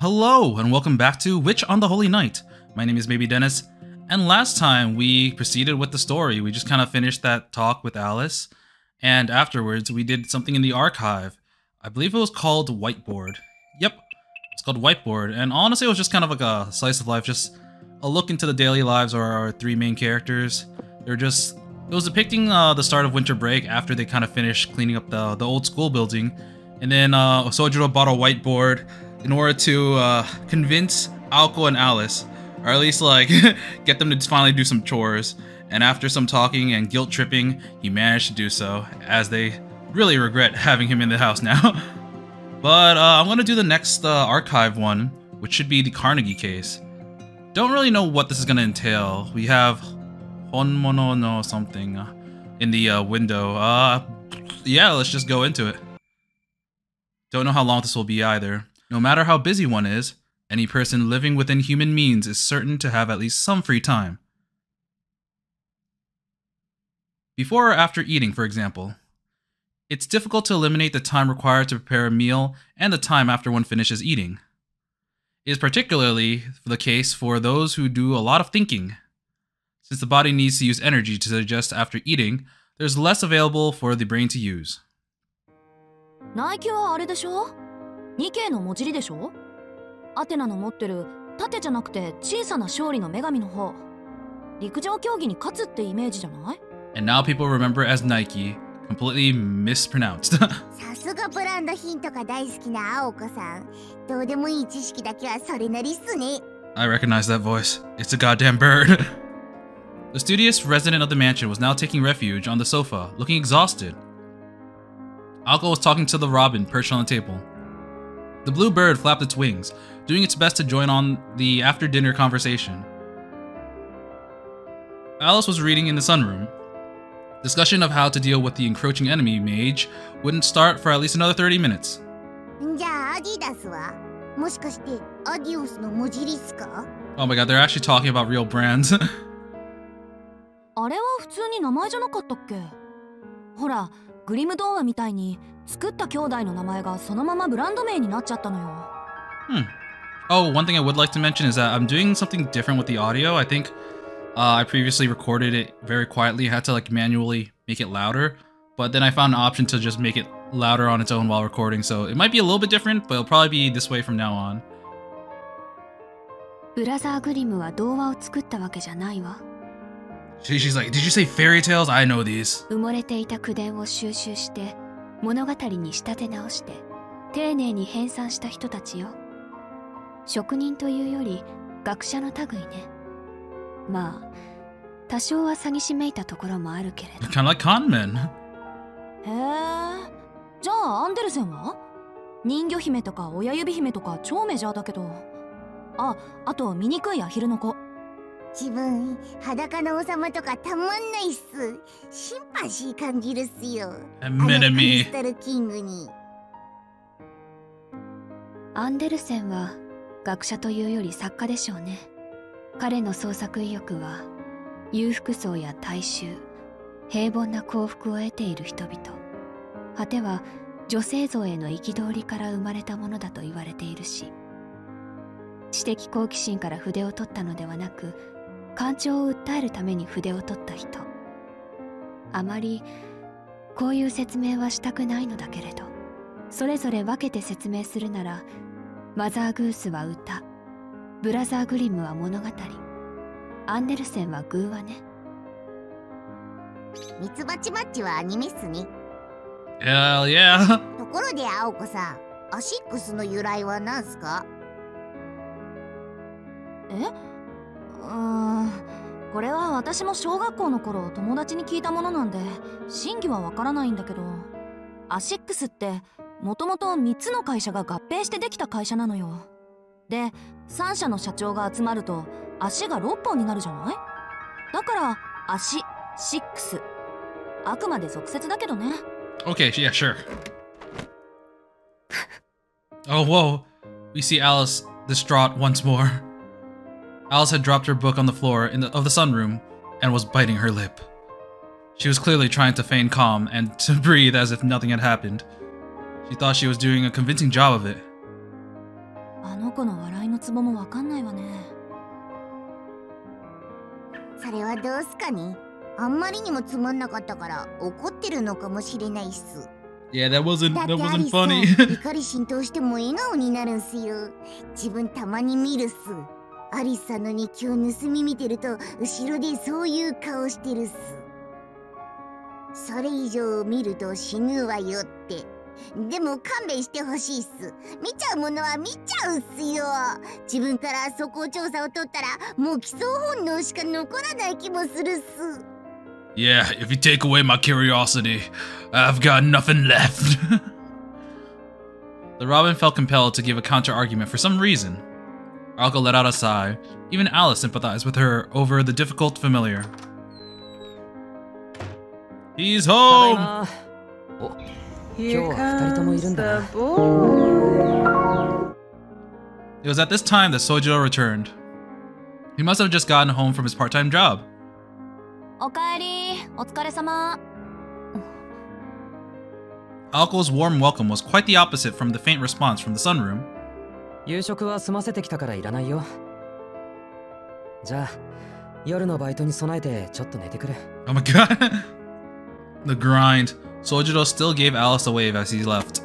Hello and welcome back to Witch on the Holy Night. My name is Maybe Dennis, and last time we proceeded with the story. We just kind of finished that talk with Alice, and afterwards we did something in the archive. I believe it was called Whiteboard. Yep, it's called Whiteboard, and honestly it was just kind of like a slice of life, just a look into the daily lives of our three main characters. It was depicting the start of winter break after they kind of finished cleaning up the old school building, and then Sojiro bought a whiteboard in order to convince Aoko and Alice, or at least like get them to finally do some chores. And after some talking and guilt tripping, he managed to do so, as they really regret having him in the house now. But I'm gonna do the next archive one, which should be the Carnegie case. Don't really know what this is gonna entail. We have Honmono no something in the window. Yeah, let's just go into it. Don't know how long this will be either. No matter how busy one is, any person living within human means is certain to have at least some free time. Before or after eating, for example. It's difficult to eliminate the time required to prepare a meal and the time after one finishes eating. It is particularly the case for those who do a lot of thinking. Since the body needs to use energy to digest after eating, there's less available for the brain to use. ナイキはあれでしょ？2K の文字りでしょ？アテナの持ってる縦じゃなくて小さな勝利の女神の方。陸上競技に勝つってイメージじゃない？ And now people remember as Nike, completely mispronounced. さすがブランド品とか大好きな青子さん。どうでもいい知識だけはそれなりっすね。 I recognize that voice. It's a goddamn bird. The studious resident of the mansion was now taking refuge on the sofa, looking exhausted. Aoko was talking to the robin perched on the table. The blue bird flapped its wings, doing its best to join on the after-dinner conversation. Alice was reading in the sunroom. Discussion of how to deal with the encroaching enemy mage wouldn't start for at least another 30 minutes. じゃあアディダスはもしかしてアディオスの文字りっすか？ Oh my god, they're actually talking about real brands. あれは普通に名前じゃなかったっけ？ほら、グリム童話みたいに作った兄弟の名前がそのままブランド名になっちゃったのよ。Oh, one thing I would like to mention is that I'm doing something different with the audio. I think I previously recorded it very quietly. I had to like manually make it louder, but then I found an option to just make it louder on its own while recording. So it might be a little bit different, but it'll probably be this way from now on. ブラザーグリムは童話を作ったわけじゃないわ。She's like, did you say fairy tales? I know these. 埋もれていた口伝を収集して物語に仕立て直して丁寧に編纂した人たちよ。職人というより学者の類ね。まあ多少は詐欺師めいたところもあるけれど。Kind of like con men. へえ。じゃあアンデルセンは？人魚姫とか親指姫とか超メジャーだけど。あと醜いアヒルの子。自分裸の王様とかたまんないっす。シンパシー感じるっすよ。A minute me. クリスタルキングに。アンデルセンは学者というより作家でしょうね。彼の創作意欲は裕福層や大衆、平凡な幸福を得ている人々、果ては女性像への憤りから生まれたものだと言われているし、知的好奇心から筆を取ったのではなく、感情を訴えるために筆を取った人。あまりこういう説明はしたくないのだけれど、それぞれ分けて説明するなら、マザーグースは歌、ブラザーグリムは物語、アンデルセンは偶話ね。ミツバチマッチはアニメっすね。Hell yeah. ところで青子さん、アシックスの由来は何すか？これは私も小学校の頃友達に聞いたものなんで真偽はわからないんだけど、アシックスってもともと3つの会社が合併してできた会社なのよ。で、3社の社長が集まると足が6本になるじゃない？だから足シックス。あくまで俗説だけどね。Okay, yeah, sure. Oh, whoa. We see Alice distraught once more. Alice had dropped her book on the floor of the sunroom and was biting her lip. She was clearly trying to feign calm and to breathe as if nothing had happened. She thought she was doing a convincing job of it. あの子の笑いのツボもわかんないわね。それはどうすかね。あんまりにもつまんなかったから怒ってるのかもしれないっす。Yeah, that wasn't だってアリス funny. 怒り浸透しても笑顔になるんすよ。自分たまに見るっす。アリスさんの日記を盗み見てると後ろでそういう顔してるっす。それ以上見ると死ぬわよって。でも勘弁してほしいっす。見ちゃうものは見ちゃうっすよ。自分からそこ調査を取ったらもう基礎本能しか残らない気もするっす。Yeah, if you take away my curiosity, I've got nothing left. The Robin felt compelled to give a counter-argument for some reason. Alko let out a sigh. Even Alice sympathized with her over the difficult familiar. He's home! Here comes the boy. It was at this time that Sojiro returned. He must have just gotten home from his part-time job. おかえり、お疲れ様。Alko's warm welcome was quite the opposite from the faint response from the sunroom. 夕食は済ませてきたからいらないよ。じゃあ、夜のバイトに備えてちょっと寝てくれ。Oh my god! The grind. Sojiro still gave Alice a wave as he left.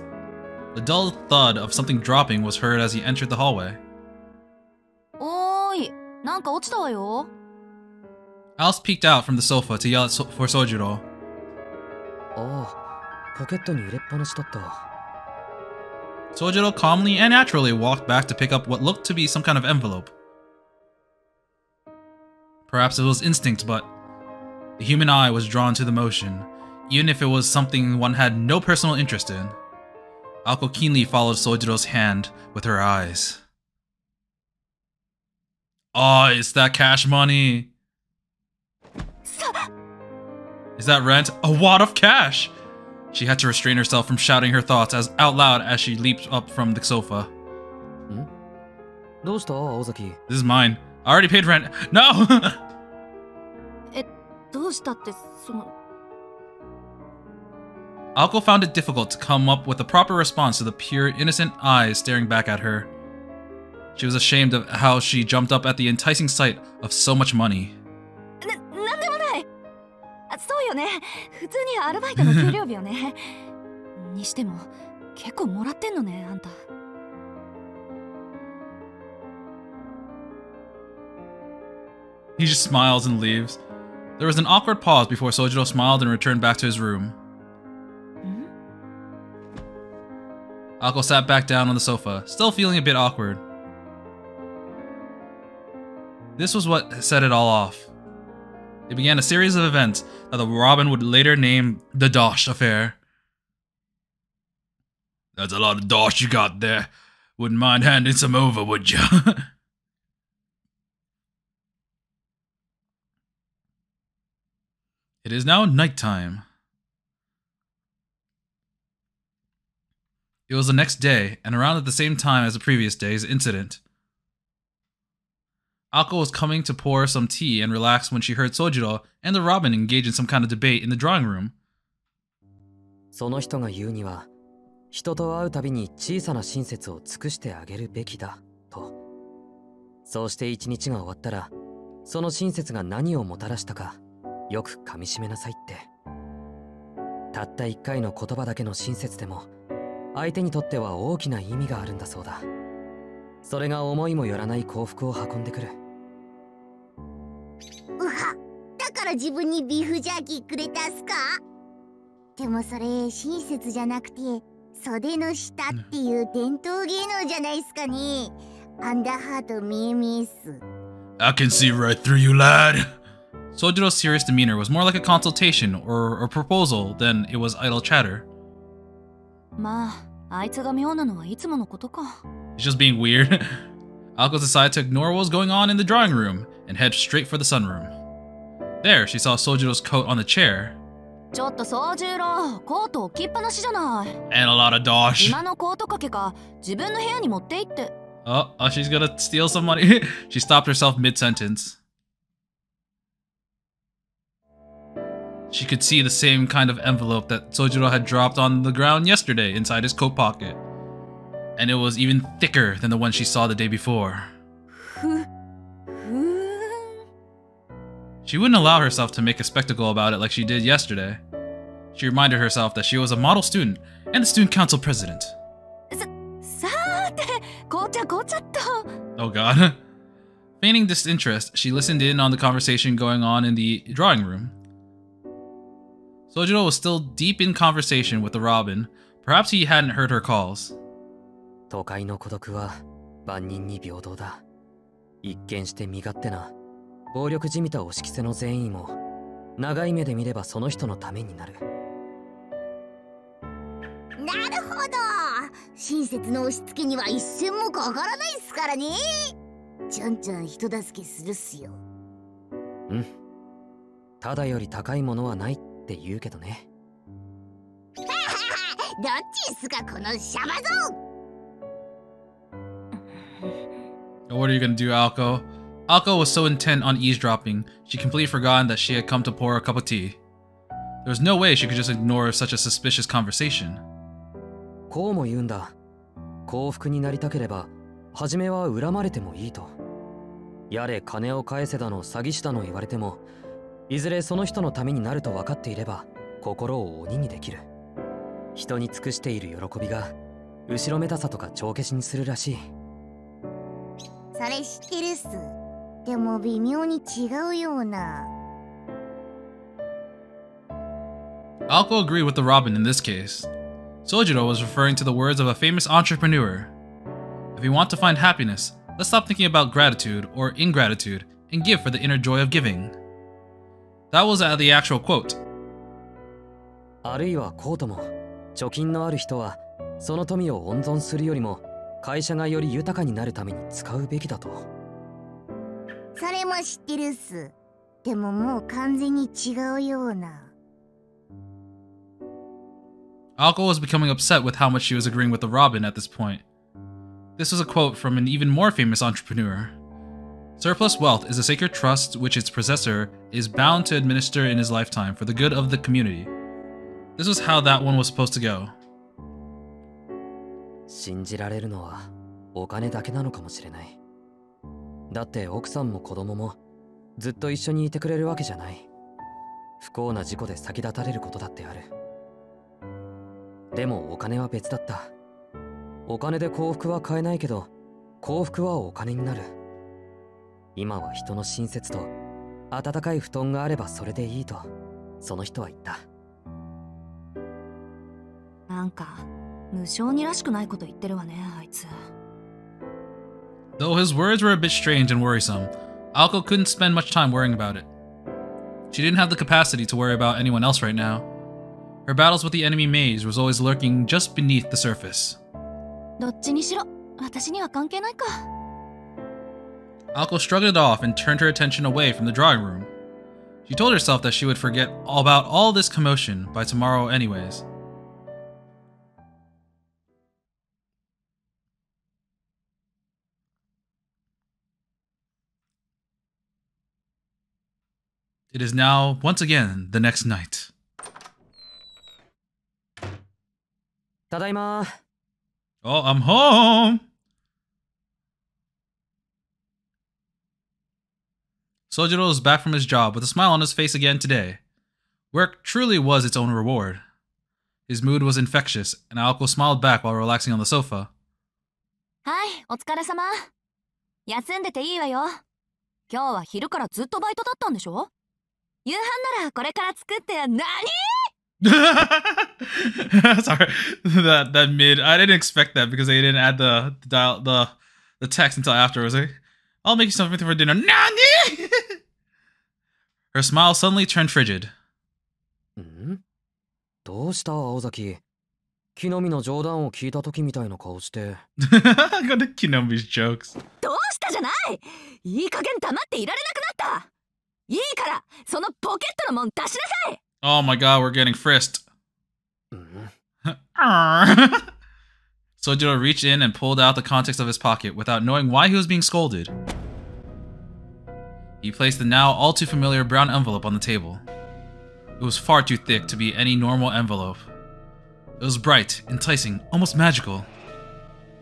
The dull thud of something dropping was heard as he entered the hallway. おーい、なんか落ちたわよ。Alice peeked out from the sofa to yell for Sojiro. ああ、ポケットに入れっぱなしだった。Sojiro calmly and naturally walked back to pick up what looked to be some kind of envelope. Perhaps it was instinct, but the human eye was drawn to the motion, even if it was something one had no personal interest in. Alko keenly followed Sojiro's hand with her eyes. Oh, it's that cash money! Is that rent? A wad of cash! She had to restrain herself from shouting her thoughts out loud as she leaped up from the sofa. どうした青崎? This is mine. I already paid rent. No! どうしたってその。Alko found it difficult to come up with a proper response to the pure, innocent eyes staring back at her. She was ashamed of how she jumped up at the enticing sight of so much money. なんでもない。そうよね。普通にアルバイトの給料日よね。にしても結構もらってんのね、あんた。He just smiles and leaves. There was an awkward pause before Sojiro smiled and returned back to his room. Alko sat back down on the sofa, still feeling a bit awkward. This was what set it all off. It began a series of events that the Robin would later name the Dosh affair. That's a lot of Dosh you got there. Wouldn't mind handing some over, would ya? It is now nighttime. It was the next day, and around at the same time as the previous day's incident. Alko was coming to pour some tea and relax when she heard Sojiro and the Robin engage in some kind of debate in the drawing room. その人が言うには、人と会うたびに小さな親切を尽くしてあげるべきだと。そうして一日が終わったら、その親切が何をもたらしたか、よく噛み締めなさいって。たった一回の言葉だけの親切でも、相手にとっては大きな意味があるんだそうだ。それが思いもよらない幸福を運んでくる。うは、だから自分にビーフジャーキーくれたっすか？でもそれ親切じゃなくて袖の下っていう伝統芸能じゃないっすかね。アンダーハート見え見えっす。I can see right through you, lad. Sojiro's serious demeanor was more like a consultation or a proposal than it was idle chatter. まあ、あいつが妙なのはいつものことか。It's just being weird. Alko decided to ignore what was going on in the drawing room and head straight for the sunroom. There, she saw Sojiro's coat on the chair. ちょっと宗十郎、コート置きっぱなしじゃない。And a lot of dosh. 今のコート掛けか、自分の部屋に持って行って。Oh, she's gonna steal some money. She stopped herself mid-sentence. She could see the same kind of envelope that Sojiro had dropped on the ground yesterday inside his coat pocket. and it was even thicker than the one she saw the day before. She wouldn't allow herself to make a spectacle about it like she did yesterday. She reminded herself that she was a model student and the student council president. Oh god. Feigning disinterest, she listened in on the conversation going on in the drawing room. Sojiro was still deep in conversation with the Robin. Perhaps he hadn't heard her calls. 都会の孤独は万人に平等だ。一見して身勝手な暴力じみた押し着せの善意も長い目で見ればその人のためになる。なるほど。親切の押し付けには一銭もかからないっすからね。ちゃんちゃん人助けするっすよ。うん。ただより高いものはないって言うけどね。どっちっすかこのシャバゾン。What are you gonna do, Alko? Alko was so intent on eavesdropping, she completely forgotten that she had come to pour a cup of tea. There was no way she could just ignore such a suspicious conversation. こうも言うんだ。幸福になりたければ、初めは恨まれてもいいと。やれ金を返せだの詐欺師だの言われても、いずれその人のためになると分かっていれば、心を鬼にできる。人に尽くしている喜びが、後ろめたさとか帳消しにするらしい。それ知ってるっす。でも微妙に違うような。Alko agreed with the Robin in this case. Sojiro was referring to the words of a famous entrepreneur. If you want to find happiness, let's stop thinking about gratitude or ingratitude and give for the inner joy of giving. That was the actual quote. あるいはこうとも、貯金のある人はその富を温存するよりも会社がより豊かになるために使うべきだと。それも知ってるっす。でももう完全に違うような。Alko was becoming upset with how much she was agreeing with the Robin at this point. This was a quote from an even more famous entrepreneur. Surplus wealth is a sacred trust which its possessor is bound to administer in his lifetime for the good of the community. This was how that one was supposed to go. 信じられるのはお金だけなのかもしれない。だって奥さんも子供もずっと一緒にいてくれるわけじゃない。不幸な事故で先立たれることだってある。でもお金は別だった。お金で幸福は買えないけど、幸福はお金になる。今は人の親切と温かい布団があればそれでいいと、その人は言った。なんか無性にらしくないこと言ってるわね、あいつ。Though his words were a bit strange and worrisome, Alko couldn't spend much time worrying about it. She didn't have the capacity to worry about anyone else right now. Her battles with the enemy mage was always lurking just beneath the surface. どっちにしろ私には関係ないか。Alko shrugged it off and turned her attention away from the drawing room. She told herself that she would forget all about all this commotion by tomorrow anyways. It is now, once again, the next night. ただいま。Oh, I'm home! Sojiro is back from his job with a smile on his face again today. Work truly was its own reward. His mood was infectious, and Alko smiled back while relaxing on the sofa. はい、お疲れ様。休んでていいわよ。今日は昼からずっとバイトだったんでしょ？夕飯ならこれから作って。何？ Sorry, that mid. I didn't expect that because they didn't add the text until afterwards. Like, I'll make you something for dinner. Nani? Her smile suddenly turned frigid. ん？どうした青崎？木の実の冗談を聞いた時みたいな顔して。I got the Kinomi's jokes. どうしたじゃない。いい加減黙っていられなくなった。いいからそのポケットのもん出しなさい。Oh my god, we're getting frisked. Sojiro reached in and pulled out the contents of his pocket without knowing why he was being scolded. He placed the now all too familiar brown envelope on the table. It was far too thick to be any normal envelope. It was bright, enticing, almost magical.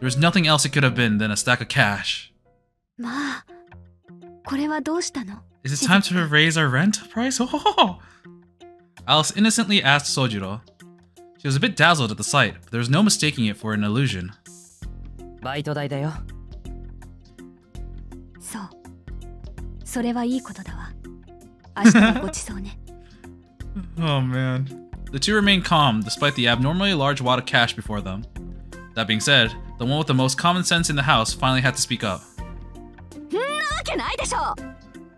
There was nothing else it could have been than a stack of cash. まあ、これはどうしたの？ Is it time to raise our rent price? Oh! Alice innocently asked Sojiro. She was a bit dazzled at the sight, but there was no mistaking it for an illusion. バイト代だよ。そう。それはいいことだわ。明日はごちそうね。Oh man. The two remained calm despite the abnormally large wad of cash before them. That being said, the one with the most common sense in the house finally had to speak up. んなわけないでしょ。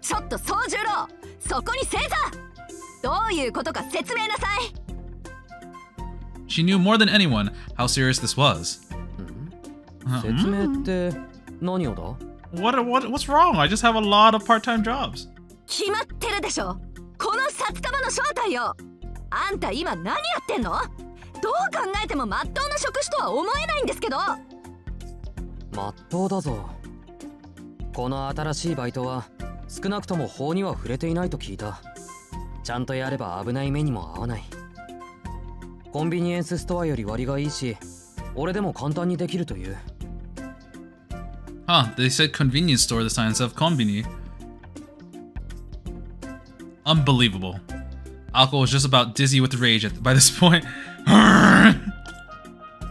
ちょっと宗十郎、そこに正座。どういうことか説明なさい。She knew more than anyone how serious this was. 説明って何をだ？ What's wrong? I just have a lot of part-time jobs. 決まってるでしょ。この札束の正体よ。あんた今何やってんの？どう考えても真っ当な職種とは思えないんですけど。まっとうだぞ。この新しいバイトは少なくとも法には触れていないと聞いた。ちゃんとやれば危ない目にも合わない。コンビニエンスストアより割がいいし、俺でも簡単にできるという。Huh, they said convenience store this time instead of konbini. Unbelievable. Alco was just about dizzy with rage by this point.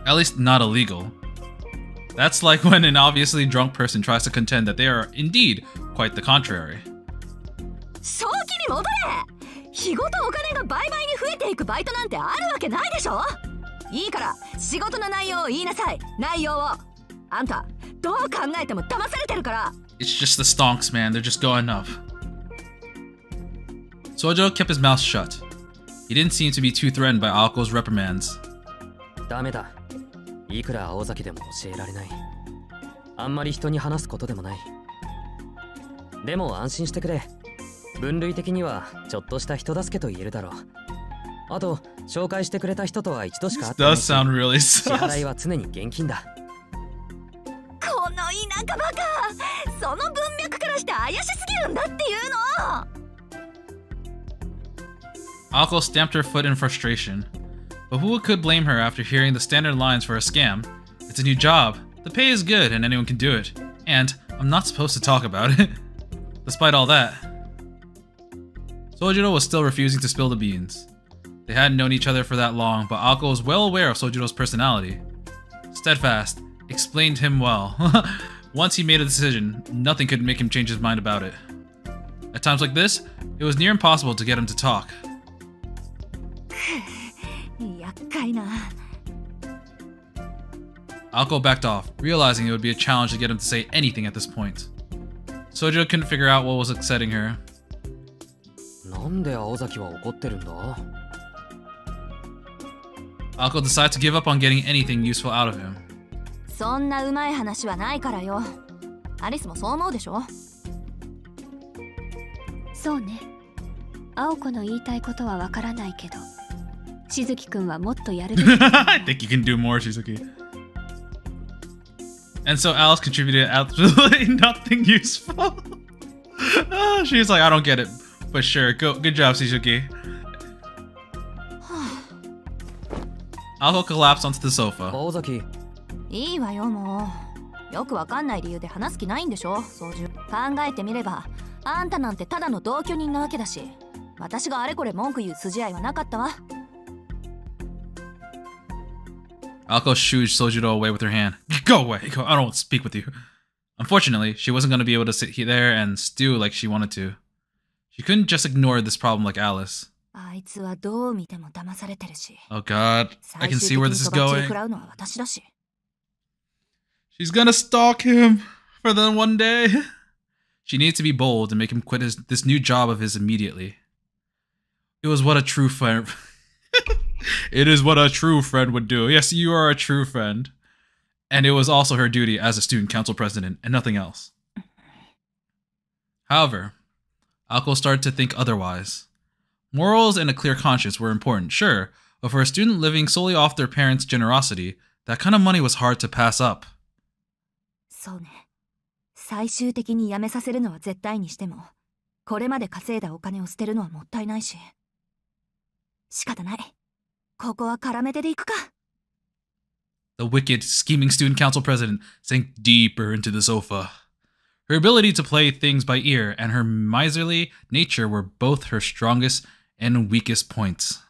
At least not illegal. That's like when an obviously drunk person tries to contend that they are indeed quite the contrary. 正気に戻れ。日ごとお金が倍々に増えていくバイトなんてあるわけないでしょ。いいから仕事の内容を言いなさい。内容を。あんたどう考えても騙されてるから。It's just the stonks, man. They're just going up. Sojo kept his mouth shut. He didn't seem to be too threatened by Alco's reprimands. ダメだ。いくら青崎でも教えられない。あんまり人に話すことでもない。でも安心してくれ。分類的にはちょっとした人助けと言えるだろう。あと紹介してくれた人とは一度しか会ってないし、支払いは常に現金だ。この田舎バカ、その文脈からして怪しすぎるんだっていうの。Alco stamped her foot in frustration. But who could blame her after hearing the standard lines for a scam? It's a new job, the pay is good and anyone can do it, and I'm not supposed to talk about it. Despite all that, Sojiro was still refusing to spill the beans. They hadn't known each other for that long, but Alco was well aware of Sojiro's personality. Steadfast, explained him well. Once he made a decision, nothing could make him change his mind about it. At times like this, it was near impossible to get him to talk. 厄介な。Alco backed off, realizing it would be a challenge to get him to say anything at this point. Sojiro couldn't figure out what was upsetting her. なんで青崎は怒ってるんだ？ Alco decided to give up on getting anything useful out of him. そんなうまい話はないからよ。アリスもそう思うでしょ？そうね。青子の言いたいことはわからないけど、しずきくんはもっとやるべき。I think you can do more, Shizuki. And so Alice contributed absolutely nothing useful. She's like, I don't get it, but sure, good job, Shizuki. Alco collapsed onto the sofa. 青崎。いいわよもう。よくわかんない理由で話す気ないんでしょ、操縦。考えてみれば、あんたなんてただの同居人なわけだし、私があれこれ文句言う筋合いはなかったわ。Alco shooed Sojiro away with her hand. Go away! I don't want to speak with you. Unfortunately, she wasn't going to be able to sit there and stew like she wanted to. She couldn't just ignore this problem like Alice. あいつはどう見ても騙されてるし。Oh god, I can see where this is going. She's gonna stalk him for then one day. She needs to be bold and make him quit this new job of his immediately. It was what a true friend... It is what a true friend would do. Yes, you are a true friend. And it was also her duty as a student council president and nothing else. However, Alco started to think otherwise. Morals and a clear conscience were important, sure, but for a student living solely off their parents' generosity, that kind of money was hard to pass up. そうね。最終的に辞めさせるのは絶対にしても、これまで稼いだお金を捨てるのはもったいないし。仕方ない。ここは絡めてでいくか。The wicked, scheming student council president sank deeper into the sofa. Her ability to play things by ear and her miserly nature were both her strongest and weakest points.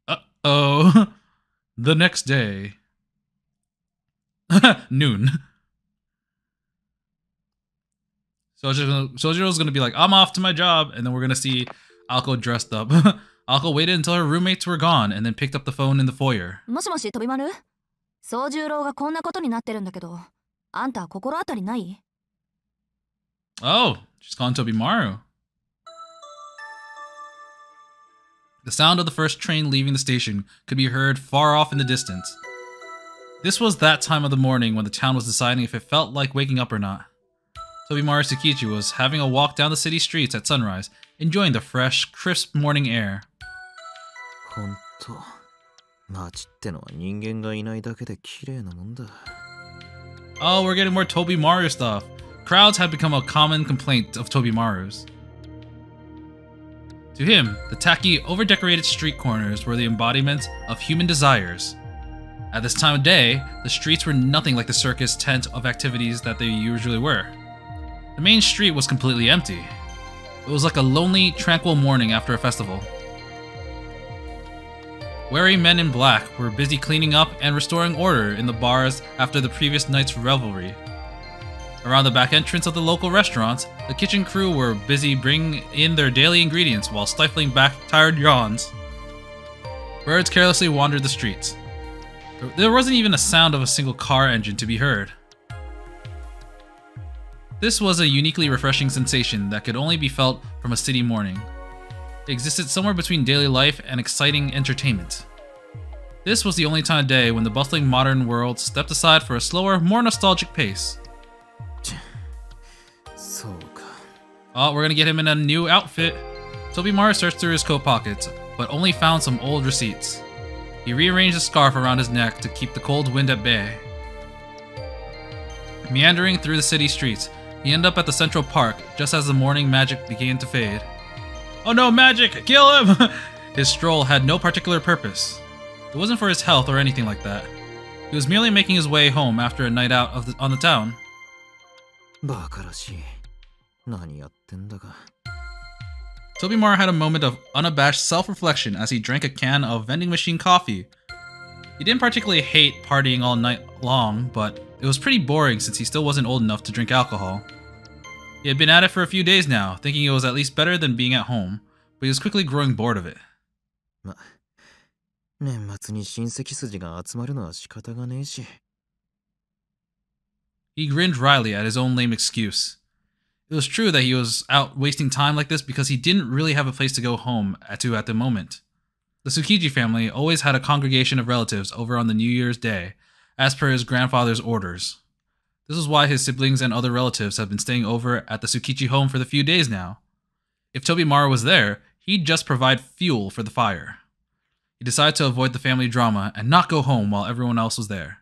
Uh-oh. The next day. Noon. Sojiro's gonna be like, I'm off to my job, and then we're gonna see Alko dressed up. Alko waited until her roommates were gone and then picked up the phone in the foyer. もしもし、飛び丸？宗十郎がこんなことになってるんだけど、あんた心当たりない？ Oh, she's calling Tobimaru. The sound of the first train leaving the station could be heard far off in the distance. This was that time of the morning when the town was deciding if it felt like waking up or not. Tobimaru Tsukichi was having a walk down the city streets at sunrise, enjoying the fresh, crisp morning air. Oh, we're getting more Tobimaru stuff. Crowds had become a common complaint of Tobimaru's. To him, the tacky, over-decorated street corners were the embodiment of human desires. At this time of day, the streets were nothing like the circus tent of activities that they usually were. The main street was completely empty. It was like a lonely, tranquil morning after a festival. Wary men in black were busy cleaning up and restoring order in the bars after the previous night's revelry. Around the back entrance of the local restaurants, the kitchen crew were busy bringing in their daily ingredients while stifling back tired yawns. Birds carelessly wandered the streets. There wasn't even a sound of a single car engine to be heard. This was a uniquely refreshing sensation that could only be felt from a city morning. It existed somewhere between daily life and exciting entertainment. This was the only time of day when the bustling modern world stepped aside for a slower, more nostalgic pace. Oh, we're gonna get him in a new outfit. Tobimaru searched through his coat pockets, but only found some old receipts. He rearranged a scarf around his neck to keep the cold wind at bay. Meandering through the city streets, he ended up at the Central Park just as the morning magic began to fade. Oh no, magic! Kill him! His stroll had no particular purpose. It wasn't for his health or anything like that. He was merely making his way home after a night out on the town. Tobimaru had a moment of unabashed self-reflection as he drank a can of vending machine coffee. He didn't particularly hate partying all night long, but it was pretty boring since he still wasn't old enough to drink alcohol. He had been at it for a few days now, thinking it was at least better than being at home, but he was quickly growing bored of it. He grinned wryly at his own lame excuse. It was true that he was out wasting time like this because he didn't really have a place to go home to at the moment. The Tsukiji family always had a congregation of relatives over on the New Year's Day, as per his grandfather's orders. This is why his siblings and other relatives have been staying over at the Tsukiji home for the few days now. If Tobimaru was there, he'd just provide fuel for the fire. He decided to avoid the family drama and not go home while everyone else was there.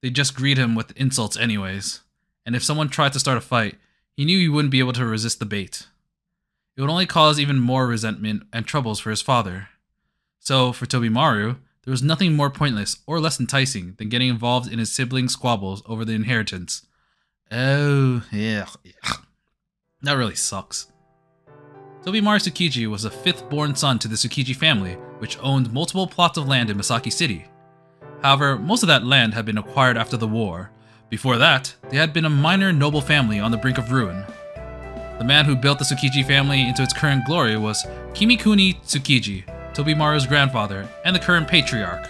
They'd just greet him with insults anyways, and if someone tried to start a fight, he knew he wouldn't be able to resist the bait. It would only cause even more resentment and troubles for his father. So, for Tobimaru, there was nothing more pointless or less enticing than getting involved in his siblings' squabbles over the inheritance. Oh, yeah. That really sucks. Tobimaru Tsukiji was the fifth-born son to the Tsukiji family, which owned multiple plots of land in Misaki City. However, most of that land had been acquired after the war. Before that, they had been a minor noble family on the brink of ruin. The man who built the Tsukiji family into its current glory was Kimikuni Tsukiji, Tobimaru's grandfather, and the current patriarch.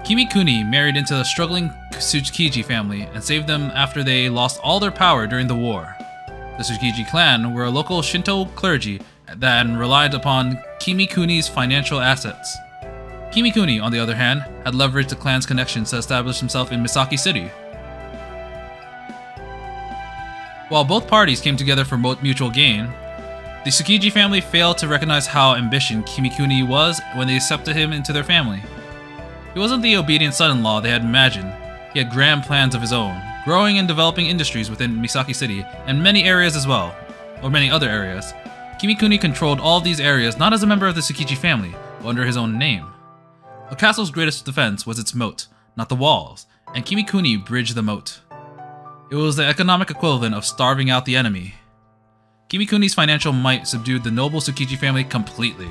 Kimikuni married into the struggling Tsukiji family and saved them after they lost all their power during the war. The Tsukiji clan were a local Shinto clergy that relied upon Kimikuni's financial assets. Kimikuni, on the other hand, had leveraged the clan's connections to establish himself in Misaki City. While both parties came together for mutual gain, the Tsukiji family failed to recognize how ambitious Kimikuni was when they accepted him into their family. He wasn't the obedient son-in-law they had imagined. He had grand plans of his own, growing and developing industries within Misaki City and many areas as well, or many other areas. Kimikuni controlled all of these areas not as a member of the Tsukiji family, but under his own name. A castle's greatest defense was its moat, not the walls, and Kimikuni bridged the moat. It was the economic equivalent of starving out the enemy. Kimikuni's financial might subdued the noble Tsukiji family completely.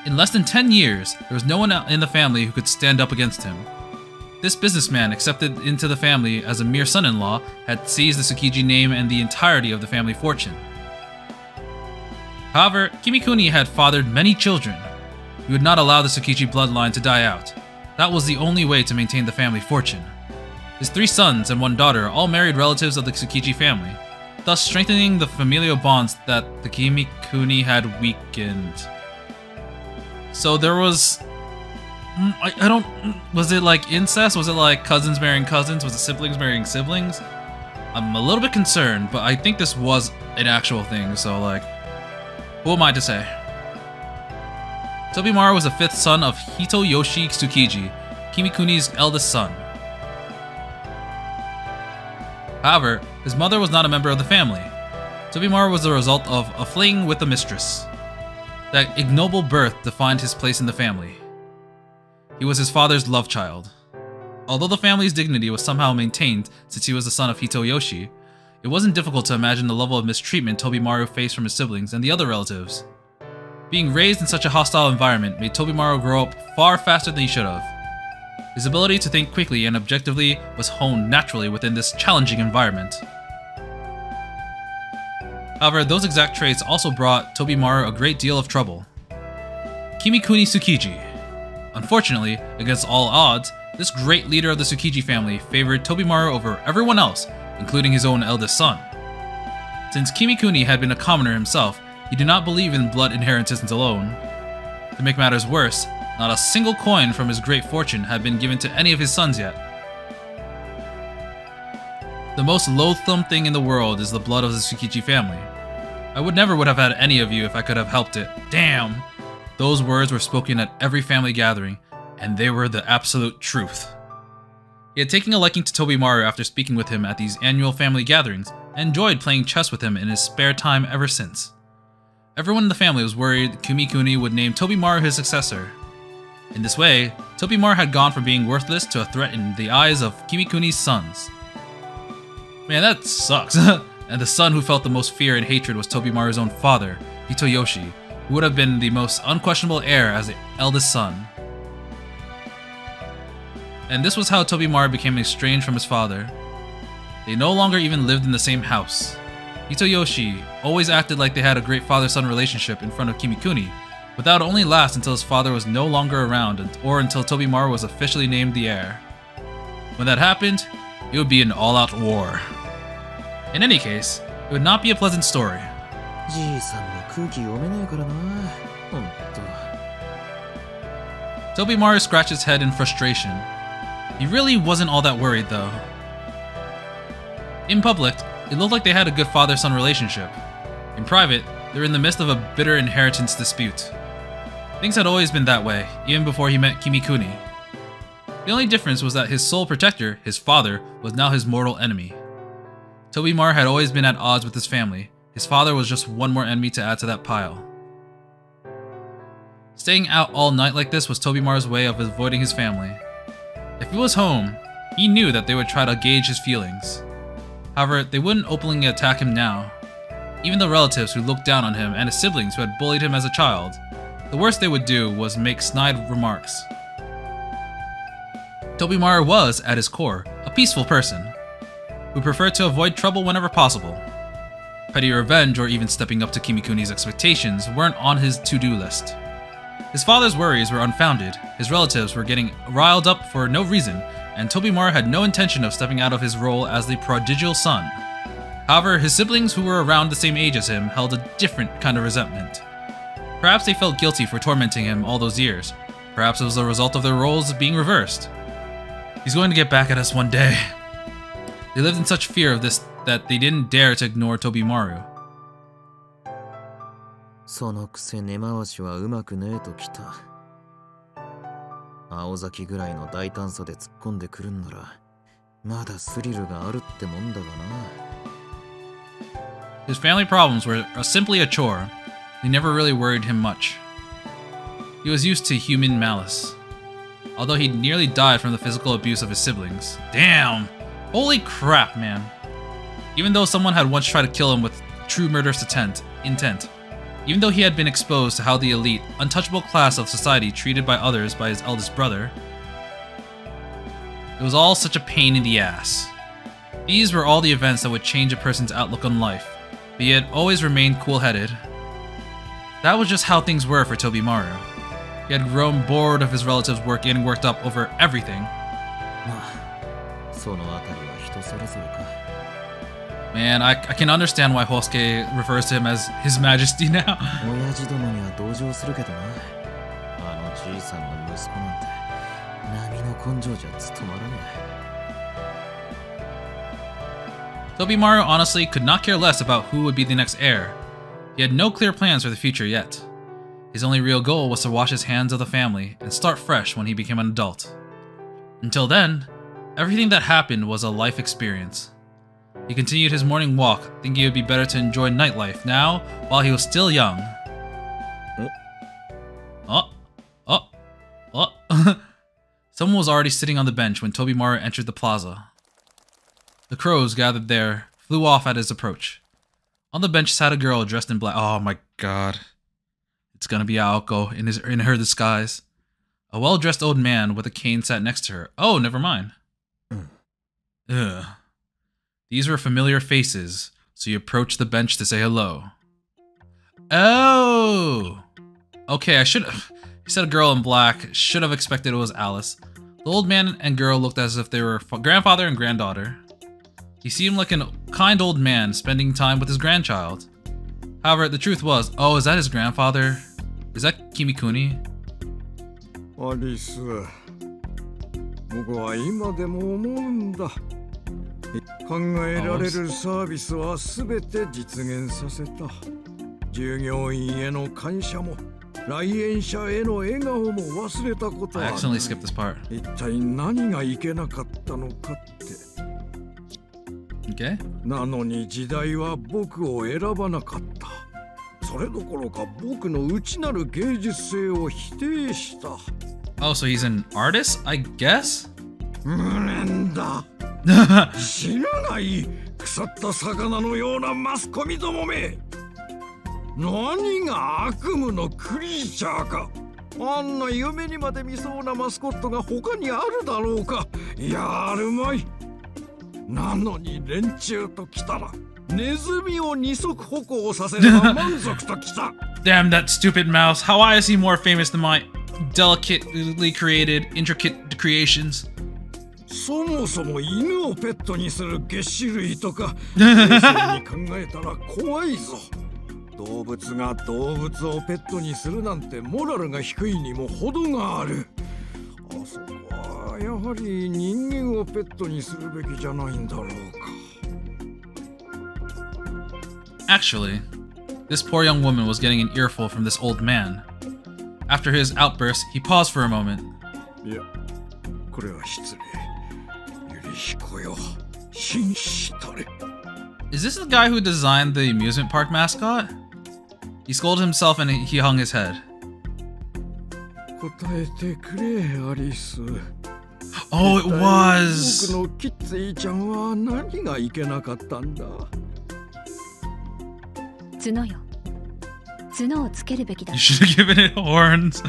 In less than 10 years, there was no one in the family who could stand up against him. This businessman, accepted into the family as a mere son-in-law, had seized the Tsukiji name and the entirety of the family fortune. However, Kimikuni had fathered many children. He would not allow the Tsukiji bloodline to die out. That was the only way to maintain the family fortune. His 3 sons and 1 daughter all married relatives of the Tsukiji family, thus strengthening the familial bonds that the Kimikuni had weakened. So there was... I don't... Was it like incest? Was it like cousins marrying cousins? Was it siblings marrying siblings? I'm a little bit concerned, but I think this was an actual thing, so like... Who am I to say? Tobimaru was the 5th son of Hitoyoshi Tsukiji, Kimikuni's eldest son. However, his mother was not a member of the family. Tobimaru was the result of a fling with a mistress. That ignoble birth defined his place in the family. He was his father's love child. Although the family's dignity was somehow maintained since he was the son of Hitoyoshi, it wasn't difficult to imagine the level of mistreatment Tobimaru faced from his siblings and the other relatives. Being raised in such a hostile environment made Tobimaru grow up far faster than he should have. His ability to think quickly and objectively was honed naturally within this challenging environment. However, those exact traits also brought Tobimaru a great deal of trouble. Kimikuni Tsukiji. Unfortunately, against all odds, this great leader of the Tsukiji family favored Tobimaru over everyone else, including his own eldest son. Since Kimikuni had been a commoner himself, he did not believe in blood inheritance alone. To make matters worse, not a single coin from his great fortune had been given to any of his sons yet. The most loathsome thing in the world is the blood of the Tsukiji family. I would never have had any of you if I could have helped it. Damn! Those words were spoken at every family gathering, and they were the absolute truth. He had taken a liking to Tobimaru after speaking with him at these annual family gatherings, and enjoyed playing chess with him in his spare time ever since. Everyone in the family was worried Kimikuni would name Tobimaru his successor. In this way, Tobimaru had gone from being worthless to a threat in the eyes of Kimikuni's sons. Man, that sucks. And the son who felt the most fear and hatred was Tobimaru's own father, Hitoyoshi, who would have been the most unquestionable heir as the eldest son. And this was how Tobimaru became estranged from his father. They no longer even lived in the same house. Hitoyoshi always acted like they had a great father-son relationship in front of Kimikuni, but that would only last until his father was no longer around or until Tobimaru was officially named the heir. When that happened, it would be an all-out war. In any case, it would not be a pleasant story. Tobimaru scratched his head in frustration. He really wasn't all that worried though. In public, it looked like they had a good father-son relationship. In private, they were in the midst of a bitter inheritance dispute. Things had always been that way, even before he met Kimikuni. The only difference was that his sole protector, his father, was now his mortal enemy. Tobimaru had always been at odds with his family. His father was just one more enemy to add to that pile. Staying out all night like this was Tobimaru's way of avoiding his family. If he was home, he knew that they would try to gauge his feelings. However, they wouldn't openly attack him now. Even the relatives who looked down on him and his siblings who had bullied him as a child, the worst they would do was make snide remarks. Tobimaru was, at his core, a peaceful person, who preferred to avoid trouble whenever possible. Petty revenge or even stepping up to Kimikuni's expectations weren't on his to-do list. His father's worries were unfounded, his relatives were getting riled up for no reason, and Tobimaru had no intention of stepping out of his role as the prodigal son. However, his siblings who were around the same age as him held a different kind of resentment. Perhaps they felt guilty for tormenting him all those years. Perhaps it was a result of their roles being reversed. He's going to get back at us one day. They lived in such fear of this that they didn't dare to ignore Tobimaru. そのくせ根回しはうまくねえときた。青崎ぐらいの大胆さで突っ込んでくるんなら、まだスリルがあるってもんだがな。His family problems were simply a chore. They never really worried him much. He He was used to human malice, although he nearly died from the physical abuse of his siblings. Damn! Holy crap, man. Even though someone had once tried to kill him with true murderous intent, even though he had been exposed to how the elite, untouchable class of society treated by others by his eldest brother, it was all such a pain in the ass. These were all the events that would change a person's outlook on life, but he had always remained cool-headed. That was just how things were for Tobimaru. He had grown bored of his relatives getting worked up over everything. Man, I can understand why Hosuke refers to him as His Majesty now. Tobimaru honestly could not care less about who would be the next heir. He had no clear plans for the future yet. His only real goal was to wash his hands of the family and start fresh when he became an adult. Until then, everything that happened was a life experience. He continued his morning walk, thinking it would be better to enjoy nightlife now while he was still young. Someone was already sitting on the bench when Tobimaru entered the plaza. The crows gathered there flew off at his approach. On the bench sat a girl dressed in black. Oh my god. It's gonna be Aoko in her disguise. A well-dressed old man with a cane sat next to her. Oh, never mind. Ugh. These were familiar faces, so he approached the bench to say hello. Oh! Okay, he said a girl in black. Should have expected it was Alice. The old man and girl looked as if they were grandfather and granddaughter. He seemed like a kind old man spending time with his grandchild. However, the truth was, oh, is that his grandfather? Is that Kimikuni? Alice, 僕は今でも思うんだ。考えられるサービスはすべて実現させた。従業員への感謝も来園者への笑顔も忘れたことは。I accidentally skipped this part. 一体何がいけなかったのかって。Okay. なのに時代は僕を選ばなかった。それどころか僕の内なる芸術性を否定した。Oh, so he's an artist, I guess? 無念だ。死ぬがいい。腐った魚のようなマスコミどもめ。何が悪夢のクリーチャーか。あんな夢にまで見そうなマスコットが他にあるだろうか。いや、あるまい。なのに連中と来たらネズミを二足歩行させれば満足と来た。Damn that stupid mouse. How is he more famous than my delicately created, intricate creations? そもそも犬をペットにする齧歯類とか冷静に考えたら怖いぞ。動物が動物をペットにするなんてモラルが低いにも程がある。あそこはやはり人間をペットにするべきじゃないんだろうか。Actually, this poor young woman was getting an earful from this old man. After his outburst, he paused for a moment. いや、これは失礼。ゆり彦よ、紳士たれ。Is this the guy who designed the amusement park mascot? He scolded himself and he hung his head. 答えてくれ、アリス。Oh, it was. 僕のキッツィちゃんは何がいけなかったんだ。角よ。角をつけるべきだ。You should have given it horns.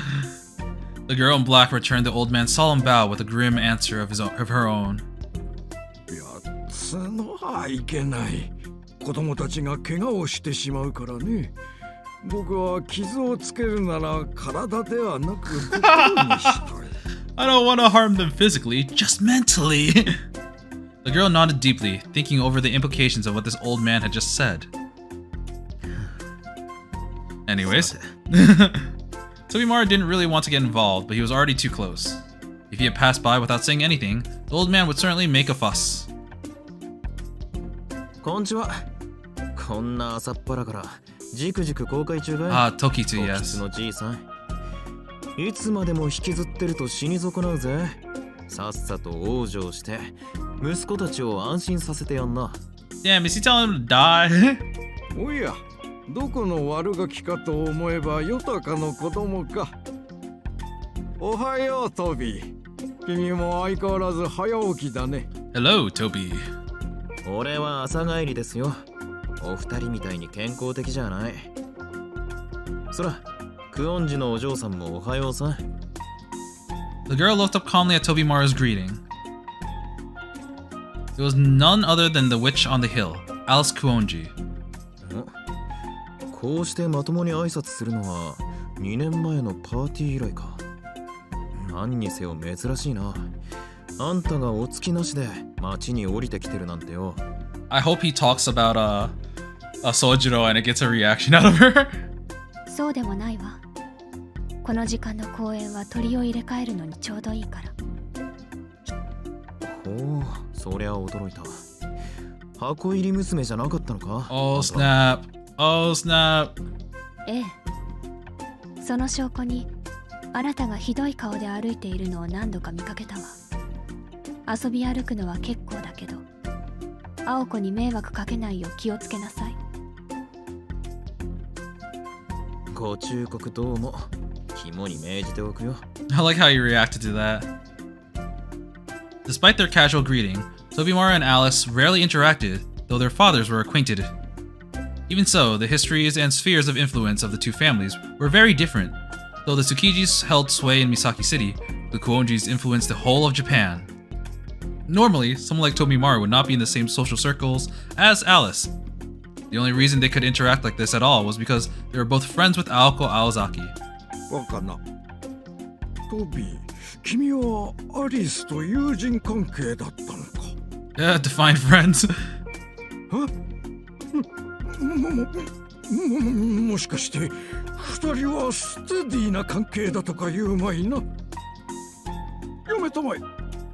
The girl in black returned the old man's solemn bow with a grim answer of her own. いや、角はいけない。子供たちが怪我をしてしまうからね。僕は傷をつけるなら体ではなく心にしたい。I don't want to harm them physically, just mentally. The girl nodded deeply, thinking over the implications of what this old man had just said. Anyways, Tobimaru didn't really want to get involved, but he was already too close. If he had passed by without saying anything, the old man would certainly make a fuss. こんにちは。こんな朝っぱらからじくじく公開中かい。Tokitu, yes. おきつのじいさん。いつまでも引きずってると死に損なうぜ。さっさと往生して息子たちを安心させてやんな。Damn, is he telling him to die? おや、どこの悪ガキかと思えばヨタカの子供か。おはようトビー。君も相変わらず早起きだね。 Hello, Toby. 俺は朝帰りですよ。お二人みたいに健康的じゃない。そら、クオンジのお嬢さんもおはようさ。The girl looked up calmly at Tobimaru's greeting. It was none other than the witch on the hill, Alice Kuonji. こうしてまともに挨拶するのは2年前のパーティー以来か。何にせよ珍しいな。あんたがお付きなしで町に降りてきてるなんてよ。I hope he talks about Sojiro and it gets a reaction out of her. そうでもないわ。この時間の公演は鳥を入れ替えるのにちょうどいいから。ほう、そりゃ驚いた。箱入り娘じゃなかったのか？ Oh snap. Oh snap. ええ。その証拠にあなたがひどい顔で歩いているのを何度か見かけたわ。遊び歩くのは結構だけど、青子に迷惑かけないよう気をつけなさい。ご忠告どうも。肝に銘じておくよ。 I like how you reacted to that. Despite their casual greeting, Tobimaru and Alice rarely interacted, though their fathers were acquainted. Even so, the histories and spheres of influence of the two families were very different. Though the Tsukijis held sway in Misaki City, the Kuonjis influenced the whole of Japan. Normally, someone like Tobimaru would not be in the same social circles as Alice. The only reason they could interact like this at all was because they were both friends with Aoko Aozaki. わかな。トビー、君はアリスと友人関係だったのか。Define friends. もしかして二人はステディな関係だとか言うまいな。やめたまえ。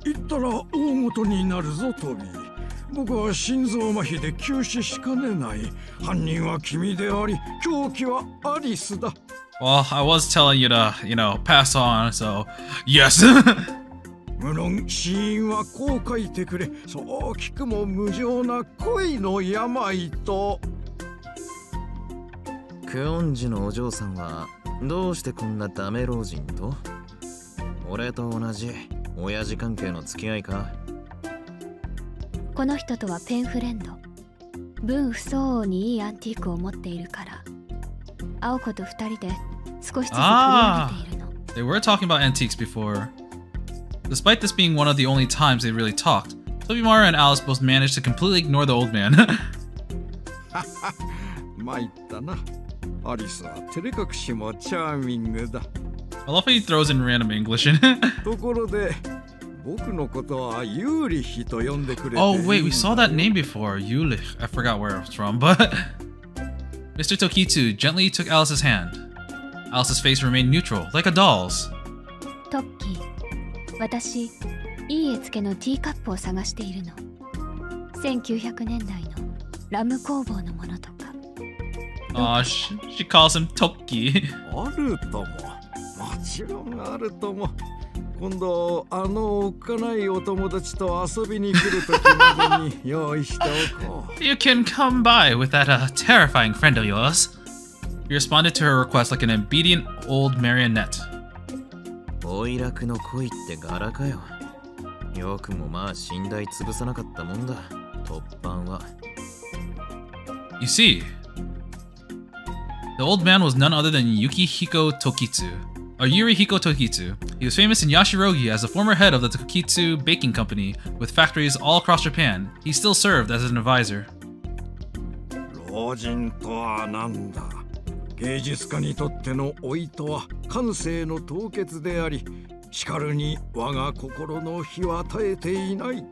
言ったら大事になるぞトビー。僕は心臓麻痺で急死しかねない。犯人は君であり、凶器はアリスだ。Well, I was telling you to, pass on, so yes. 無論死因はこう書いてくれ。そう聞くも無情な恋の病と。クオンジのお嬢さんはどうしてこんなダメ老人と？俺と同じ親父関係の付き合いか？この人とはペンフレンド。分不相応にいいアンティークを持っているから、青子と二人で少しずつ取り上げているの。They were talking about antiques before. Despite this being one of the only times they really talked, Tobimaru and Alice both managed to completely ignore the old man. 参ったな。アリスは照れ隠しもチャーミングだ。I love how he throws in random English in. ところで、僕のことはユーリヒと呼んでくれて。Oh wait, we saw that name before. Yulich. I forgot where it was from, but Mr. Tokitsu gently took Alice's hand. Alice's face remained neutral, like a doll's. トッキー、私、いい絵付けのティーカップを探しているの。1900年代のラム工房のものとか。she calls him Toki. あるとも。もちろんあるとも。今度おっかないお友達と遊びに来るときまでに用意しておこう。You can come by with that terrifying friend of yours. He responded to her request like an obedient old marionette. おいらくの恋って柄かよ。よくもまあ寝台潰さなかったもんだ。突版は。You see, the old man was none other than Yurihiko Tokitsu. He was famous in Yashirogi as the former head of the Tokitsu baking company with factories all across Japan. He still served as an advisor. 老人とはなんだ。芸術家にとっての老いとは感性の凍結であり、しかるに我が心の火は絶えていない。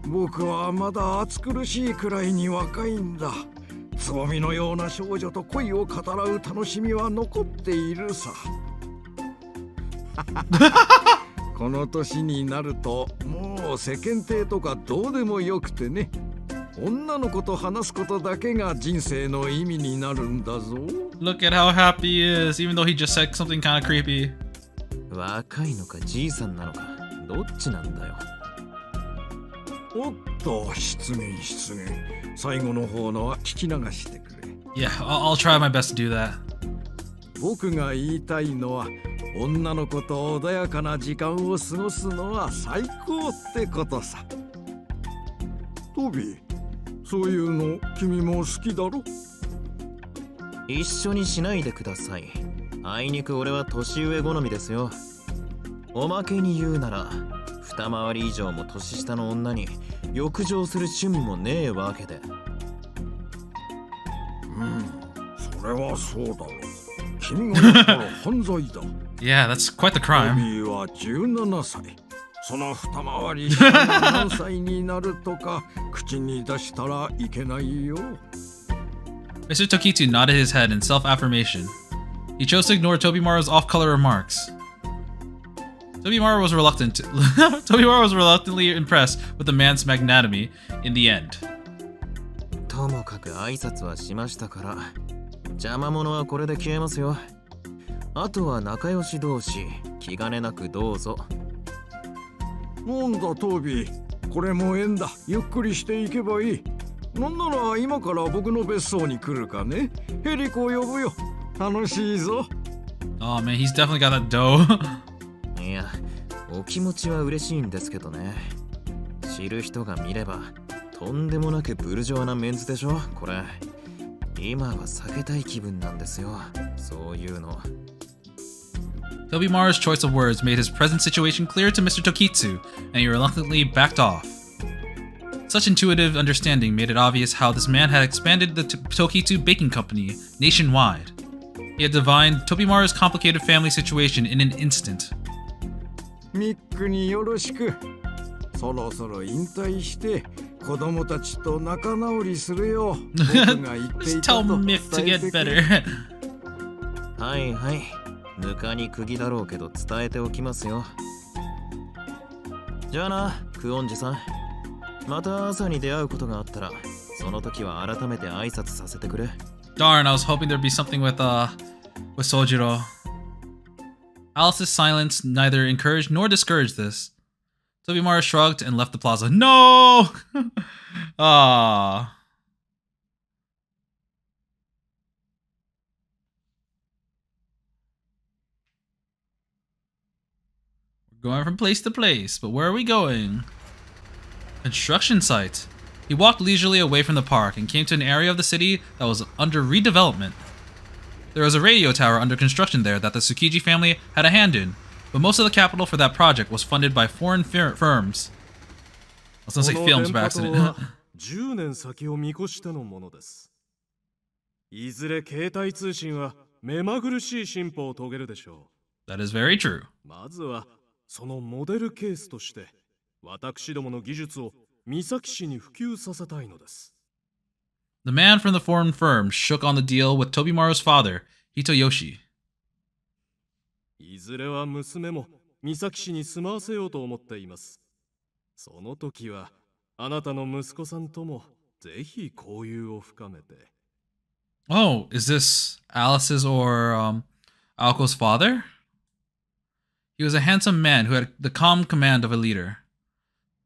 僕はまだ暑苦しいくらいに若いんだ。つぼみのような少女と恋を語らう楽しみは残っているさ。この年になるともう世間体とかどうでもよくてね。女の子と話すことだけが人生の意味になるんだぞ。Look at how happy he is, even though he just said something kind of creepy. 若いのかじいさんなのか、どっちなんだよ。おっと、失言。最後の方のは聞き流してくれ。Yeah, I'll try my best to do that. 僕が言いたいのは、女の子と穏やかな時間を過ごすのは最高ってことさ。トビー、そういうの君も好きだろ？一緒にしないでください。あいにく俺は年上好みですよ。おまけに言うなら二回り以上も年下の女に欲情する趣味もねえわけで。それはそうだろう。君がやったら犯罪だ。Yeah, that's quite the ト crime. ビーは17歳。その二回り下が何歳になるとか口に出したらいけないよ。Mr. Tokitsu nodded his head in self-affirmation. He chose to ignore Tobimaru's off-color remarks. Tobimaru was reluctantly impressed with the man's magnanimity in the end. ともかく挨拶はしましたから、邪魔者はこれで消えますよ。あとは仲良し同士、気兼ねなくどうぞ。なんだトビー、これも縁だ。ゆっくりしていけばいい。なんなら今から僕の別荘に来るかね。ヘリコを呼ぶよ。楽しいぞ。Oh man, he's definitely got that dough. いや、お気持ちは嬉しいんですけどね。知る人が見ればとんでもなくブルジョワなメンズでしょ、これ。今は避けたい気分なんですよ、そういうの。Tobimaru's choice of words made his present situation clear to Mr. Tokitsu, and he reluctantly backed off. Such intuitive understanding made it obvious how this man had expanded the Tokitsu Baking Company nationwide. He had divined Tobimaru's complicated family situation in an instant. ミックによろしく。そろそろ引退して子供たちと仲直りするよ。僕が言っていたと Just tell 伝 Mick to え get てく better. れ。はいはい、ぬかに釘だろうけど伝えておきますよ。じゃあな、クオンジさん。また朝に出会うことがあったら、その時は改めて挨拶させてくれ。Darn, I was hoping there'd be something with Sojiro. Alice's silence neither encouraged nor discouraged this. Tobimaru shrugged and left the plaza. No! Ah. We're going from place to place, but where are we going? Construction site. He walked leisurely away from the park and came to an area of the city that was under redevelopment. There was a radio tower under construction there that the Tsukiji family had a hand in, but most of the capital for that project was funded by foreign firms. I was gonna say films by accident. 10年先を見越してのものです。いずれ携帯通信は目まぐるしい進歩を遂げるでしょう。 That is very true. まずはそのモデルケースとして私どもの技術を三崎市に普及させたいのです。 The man from the foreign firm shook on the deal with Tobimaru's father, Hitoyoshi. いずれは娘も三崎市に住まわせようと思っています。その時はあなたの息子さんともぜひ交友を深めて。 Oh, is this Alice's or Aoko's father? He was a handsome man who had the calm command of a leader.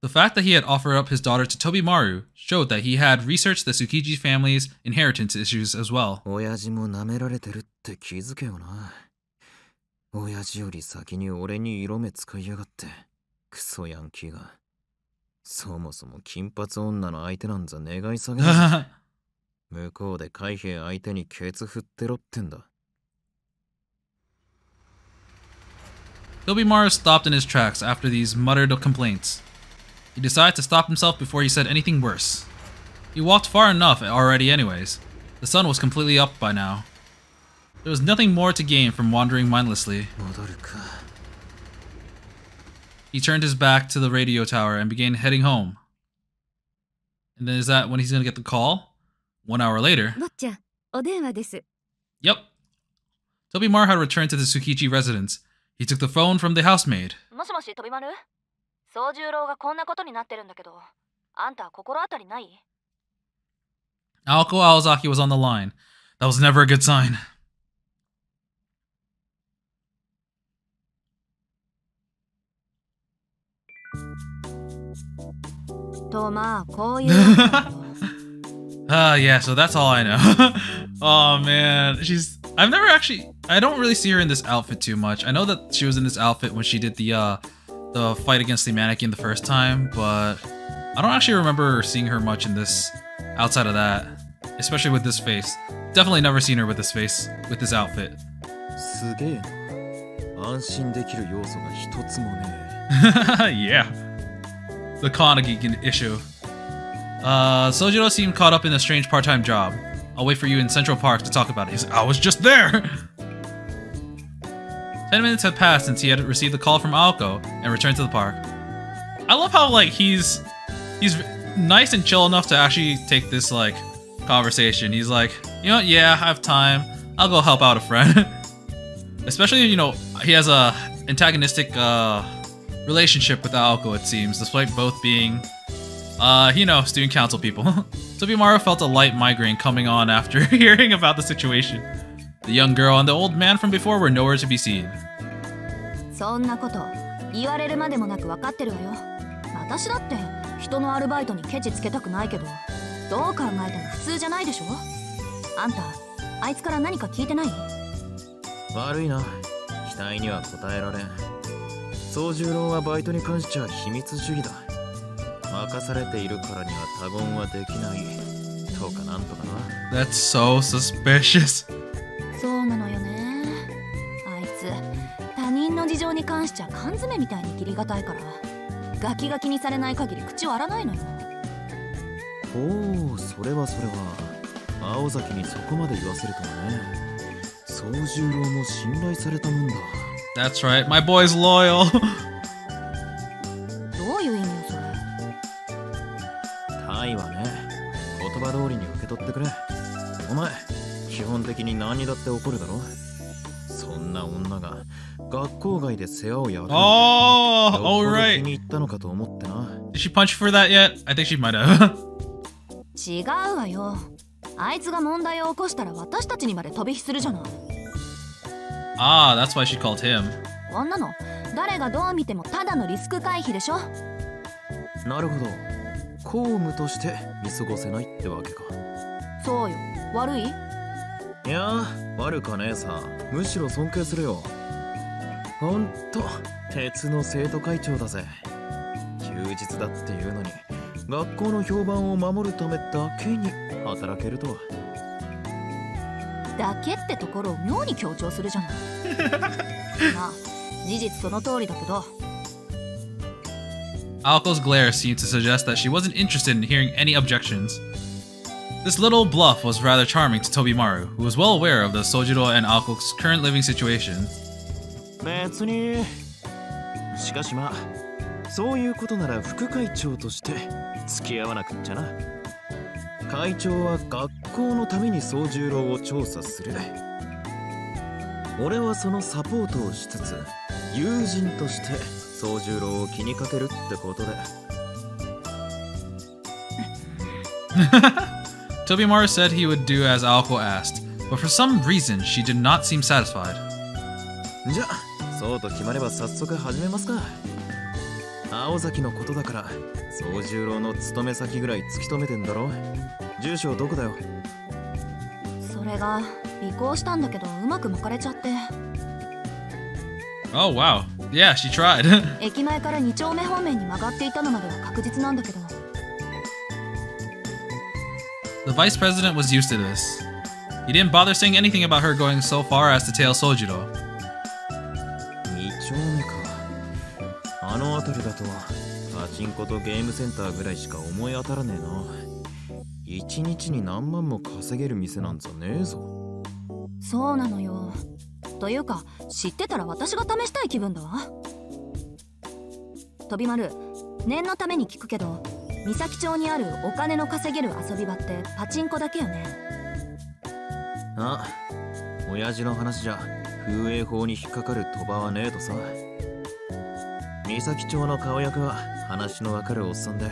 The fact that he had offered up his daughter to Tobimaru showed that he had researched the Tsukiji family's inheritance issues as well. 親父も舐められてるって気づけよな。親父より先に俺に色目使いやがって。クソヤンキーが。そもそも金髪女の相手なんざ願い下げだ。向こうで海兵相手にケツ振ってろってんだ。Tobimaru stopped in his tracks after these muttered complaints. He decided to stop himself before he said anything worse. He walked far enough already anyways. The sun was completely up by now. There was nothing more to gain from wandering mindlessly. He turned his back to the radio tower and began heading home. And then is that when he's gonna get the call? 1 hour later. Yep. Tobimaru had returned to the Tsukiji residence. He took the phone from the housemaid. もしもし、Tobimaru? 宗十郎がこんなことになってるんだけど、あんた心当たりない？ Aoko Aozaki was on the line. That was never a good sign. とまあこういう yeah, so that's all I know. Oh man, I I don't really see her in this outfit too much. I know that she was in this outfit when she did the fight against the mannequin the first time, but I don't actually remember seeing her much in this outside of that, especially with this face. Definitely never seen her with this face, with this outfit. すげえな。安心できる要素が一つもね。Yeah. The Kanagi issue. Sojiro seemed caught up in a strange part-time job. I'll wait for you in Central Park to talk about it. He's like, I was just there! 10 minutes had passed since he had received the call from Aoko and returned to the park. I love how, like, he's nice and chill enough to actually take this, like, conversation. He's like, you know what, yeah, I have time. I'll go help out a friend. Especially, you know, he has a antagonistic relationship with Aoko, it seems, despite both being, you know, student council people. Tobimaru felt a light migraine coming on after hearing about the situation. The young girl and the old man from before were nowhere to be seen. そんなこと言われるまでもなく分かってるわよ。私だって人のアルバイトにケチつけたくないけど、どう考えても普通じゃないでしょ。あんた、あいつから何か聞いてない？悪いな。期待には応えられん。宗十郎はバイトに関しては秘密主義だ。任されているからには他言はできない。とかなんとかな。That's so suspicious. そうなのよね。あいつ他人の事情に関しちゃ缶詰みたいに切りがたいから、ガキガキにされない限り口を割らないのよ。おお、それは青崎にそこまで言わせるとはね。宗十郎も信頼されたもんだ。That's right, my boy's loyal. どういう意味よそれ。タイはね、言葉通りに受け取ってくれ。お前基本的に何だって怒るだろ。そんな女が学校外で世話をやる。Oh, all right. 気に入ったのかと思ってな。Did she punch you for that yet? I think she might have. 違うわよ。あいつが問題を起こしたら私たちにまで飛び火するじゃない。Ah, that's why she called him. こんなの誰がどう見てもただのリスク回避でしょ。なるほど。公務として見過ごせないってわけか。そうよ。悪い？いや悪かねえさ。むしろ尊敬するよ。ほんと鉄の生徒会長だぜ。休日だっていうのに学校の評判を守るためだけに働けるとは。だけってところを妙に強調するじゃない。まあ事実その通りだけど。Aoko's glare seemed to suggest that she wasn't interested in hearing any objections. This little bluff was rather charming to Tobimaru, who was well aware of the Sojiro and Aoko's current living situation. 別に。しかしまあ、そういうことなら副会長として付き合わなくっちゃな。会長は学校のために宗十郎を調査する。俺はそのサポートをしつつ、友人として宗十郎を気にかけるってことで。Tobimaru said he would do as Aoko asked, but for some reason she did not seem satisfied. じゃあ、そうと決まれば早速始めますか。青崎のことだから、宗十郎の勤め先ぐらい突き止めてんだろ。住所どこだよ。それが尾行したんだけどうまく巻かれちゃって。Oh wow, yeah, she tried. 駅前から2丁目方面に曲がっていたのまでは確実なんだけど。The vice president was used to this. He didn't bother saying anything about her going so far as to tail Sojiro. 2丁目か。あの辺りだとパチンコとゲームセンターぐらいしか思い当たらねえな。1日に何万も稼げる店なんざねえぞ。そうなのよ。というか知ってたら私が試したい気分だわ。飛丸、念のために聞くけど、三崎町にあるお金の稼げる遊び場ってパチンコだけよね。あ、親父の話じゃ風営法に引っかかる賭場はねえとさ。三崎町の顔役は話のわかるおっさんで、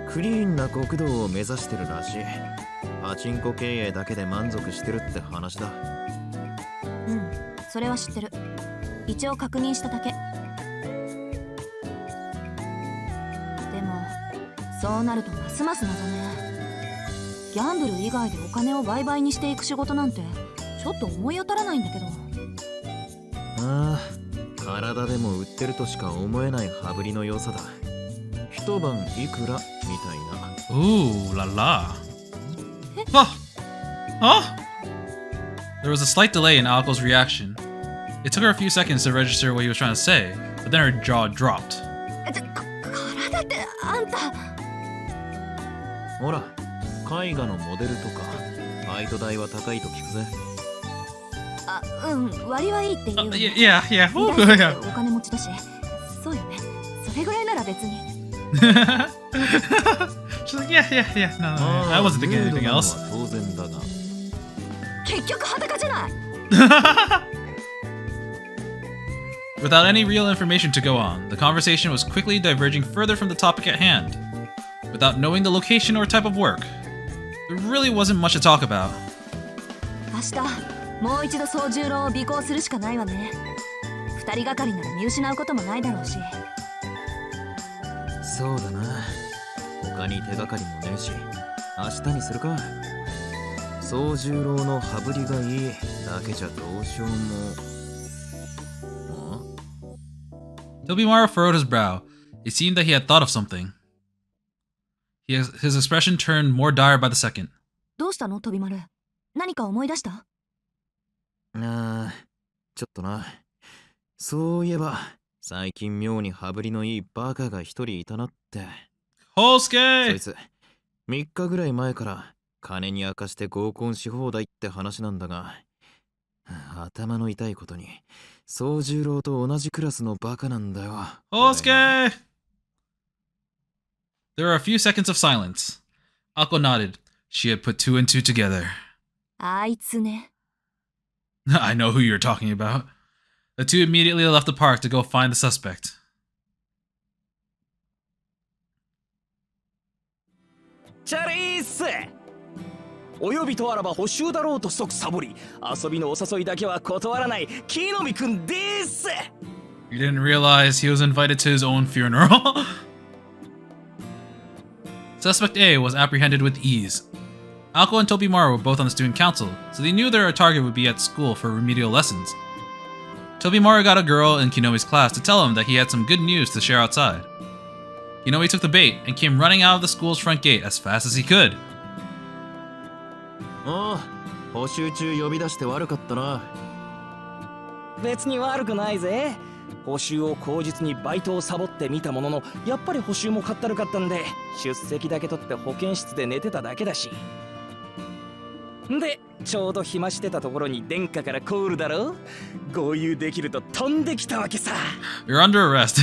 クリーンな極道を目指してるらしい。パチンコ経営だけで満足してるって話だ。うん、それは知ってる。一応確認しただけ。でもそうなるとますます謎ね。ギャンブル以外でお金を売買にしていく仕事なんてちょっと思い当たらないんだけど。ああ、体でも売ってるとしか思えない羽振りの良さだ。一晩いくらみたいな。Ooh la la. Huh? Huh? There was a slight delay in Ako's reaction. It took her a few seconds to register what he was trying to say, but then her jaw dropped. 体ってあんた。ほら、絵画のモデルとかバイト代は高いと聞くぜ。あ、うん、割はいいって言う。Yeah. お金持ちだし、そうよね。それぐらいなら別に。She's like, yeah. No, I wasn't thinking anything else. 当然だが。結局裸じゃない。Without any real information to go on, the conversation was quickly diverging further from the topic at hand. Without knowing the location or type of work, there really wasn't much to talk about. 明日、もう一度宗十郎を尾行するしかないわね。二人がかりなら見失うこともないだろうし。そうだな。他に手がかりもねえし、明日にするか。宗十郎の羽振りがいいだけじゃどうしようも。Tobimaru furrowed his brow. It seemed that he had thought of something. His expression turned more dire by the second. どうしたの、飛丸？何か思い出した？ちょっとな。そういえば、最近妙に羽振りのいいバカが一人いたなって。Hosuke! そいつ、3日ぐらい前から金に明かして合コンし放題って話なんだが、頭の痛いことに、宗十郎と同じクラスのバカなんだよ。Hosuke! There were a few seconds of silence. Ako nodded. She had put two and two together. あいつね。I know who you're talking about. The two immediately left the park to go find the suspect. チャリース！お呼びとあらば補習だろうと即サボり、遊びのお誘いだけは断らない木の実くんです。 You didn't realize he was invited to his own funeral? Suspect A was apprehended with ease. Ako and Tobimaru were both on the student council, so they knew their target would be at school for remedial lessons. Tobimaru got a girl in Kinomi's class to tell him that he had some good news to share outside. Kinomi took the bait and came running out of the school's front gate as fast as he could. ああ、補習中呼び出して悪かったな。別に悪くないぜ。補習を口実にバイトをサボってみたものの、やっぱり補習もかったるかったんで、出席だけ取って保健室で寝てただけだし。で、ちょうど暇してたところに殿下からコールだろ。合流できると飛んできたわけさ。You're under arrest.